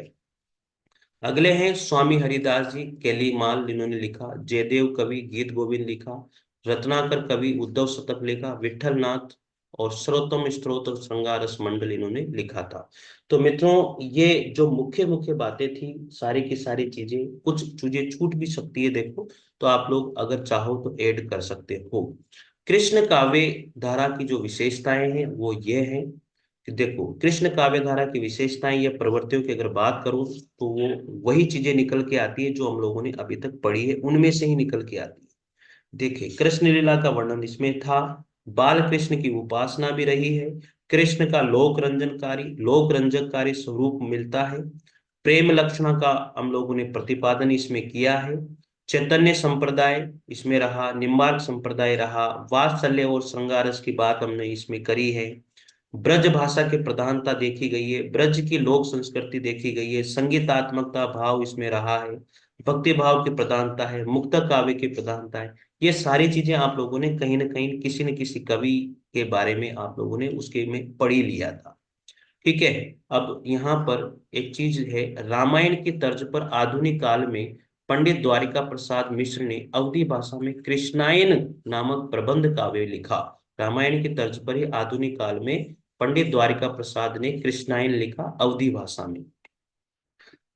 अगले हैं स्वामी हरिदास जी केलीमाल, इन्होंने लिखा। जयदेव कवि गीत गोविंद लिखा। रत्नाकर कवि उद्धव शतक लिखा। विठल नाथ और सर्वोत्तम स्तोत्र श्रृंगार रस मंडल इन्होंने लिखा था। तो मित्रों, ये जो मुख्य मुख्य बातें थी, सारी की सारी चीजें, कुछ चीजें छूट भी सकती है देखो, तो आप लोग अगर चाहो तो ऐड कर सकते हो। कृष्ण काव्य धारा की जो विशेषताएं हैं वो ये है कि देखो, कृष्ण काव्य धारा की विशेषताएं या प्रवृत्तियों की अगर बात करूं तो वो वही चीजें निकल के आती है जो हम लोगों ने अभी तक पढ़ी है, उनमें से ही निकल के आती है। देखिए, कृष्ण लीला का वर्णन इसमें था। बाल कृष्ण की उपासना भी रही है। कृष्ण का लोक रंजककारी स्वरूप मिलता है। प्रेम लक्षणा का हम लोगों ने प्रतिपादन इसमें किया है। चैतन्य संप्रदाय इसमें रहा, निम्बार्क संप्रदाय रहा, वात्सल्य और श्रृंगारस की बात हमने इसमें करी है। ब्रज भाषा की प्रधानता देखी गई है, ब्रज की लोक संस्कृति देखी गई है, संगीतात्मकता भाव इसमें रहा है, भक्ति भाव की प्रधानता है, मुक्त काव्य की प्रधानता है। ये सारी चीजें आप लोगों ने कहीं ना कहीं किसी न किसी कवि के बारे में आप लोगों ने उसके में पढ़ी लिया था। ठीक है। अब यहाँ पर एक चीज है, रामायण की तर्ज पर आधुनिक काल में पंडित द्वारिका प्रसाद मिश्र ने अवधी भाषा में कृष्णायन नामक प्रबंध काव्य लिखा। रामायण की तर्ज पर ही आधुनिक काल में पंडित द्वारिका प्रसाद ने कृष्णायन लिखा अवधी भाषा में।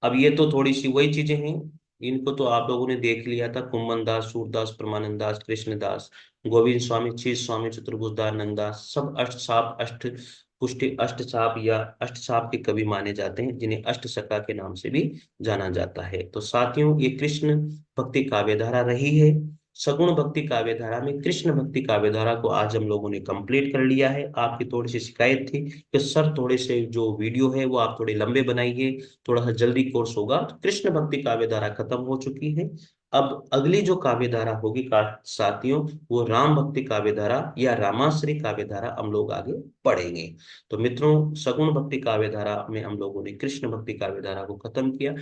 अब ये तो थोड़ी सी वही चीजें हैं, इनको तो आप लोगों ने देख लिया था। कुंभन दास, सूरदास, परमानंद दास, कृष्णदास, गोविंद स्वामी, चीज स्वामी, चतुर्भुजदास, दास, सब अष्ट साप, अष्ट पुष्टि अष्ट साप या अष्ट साप के कवि माने जाते हैं, जिन्हें अष्ट सखा के नाम से भी जाना जाता है। तो साथियों, ये कृष्ण भक्ति काव्यधारा रही है। सगुण भक्ति काव्यधारा में कृष्ण भक्ति काव्यधारा को आज हम लोगों ने कंप्लीट कर लिया है। आपकी थोड़ी सी शिकायत थी कि सर थोड़े से जो वीडियो है वो आप थोड़े लंबे बनाइए, थोड़ा सा जल्दी कोर्स होगा। तो कृष्ण भक्ति काव्य धारा खत्म हो चुकी है। अब अगली जो काव्य धारा होगी साथियों, वो राम भक्ति काव्य धारा या रामाश्री काव्य धारा हम लोग आगे पढ़ेंगे। तो मित्रों, सगुण भक्ति काव्य धारा में हम लोगों ने कृष्ण भक्ति काव्य धारा को खत्म किया।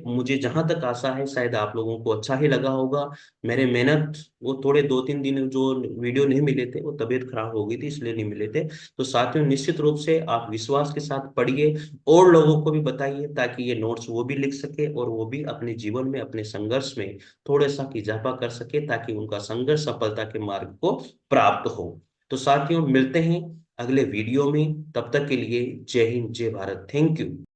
मुझे जहां तक आशा है, शायद आप लोगों को अच्छा ही लगा होगा। मेरे मेहनत, वो थोड़े 2-3 दिन जो वीडियो नहीं मिले थे, वो तबीयत खराब हो गई थी इसलिए नहीं मिले थे। तो साथियों, निश्चित रूप से आप विश्वास के साथ पढ़िए और लोगों को भी बताइए, ताकि ये नोट्स वो भी लिख सके और वो भी अपने जीवन में, अपने संघर्ष में थोड़ा सा इजाफा कर सके, ताकि उनका संघर्ष सफलता के मार्ग को प्राप्त हो। तो साथियों, मिलते हैं अगले वीडियो में। तब तक के लिए जय हिंद, जय भारत, थैंक यू।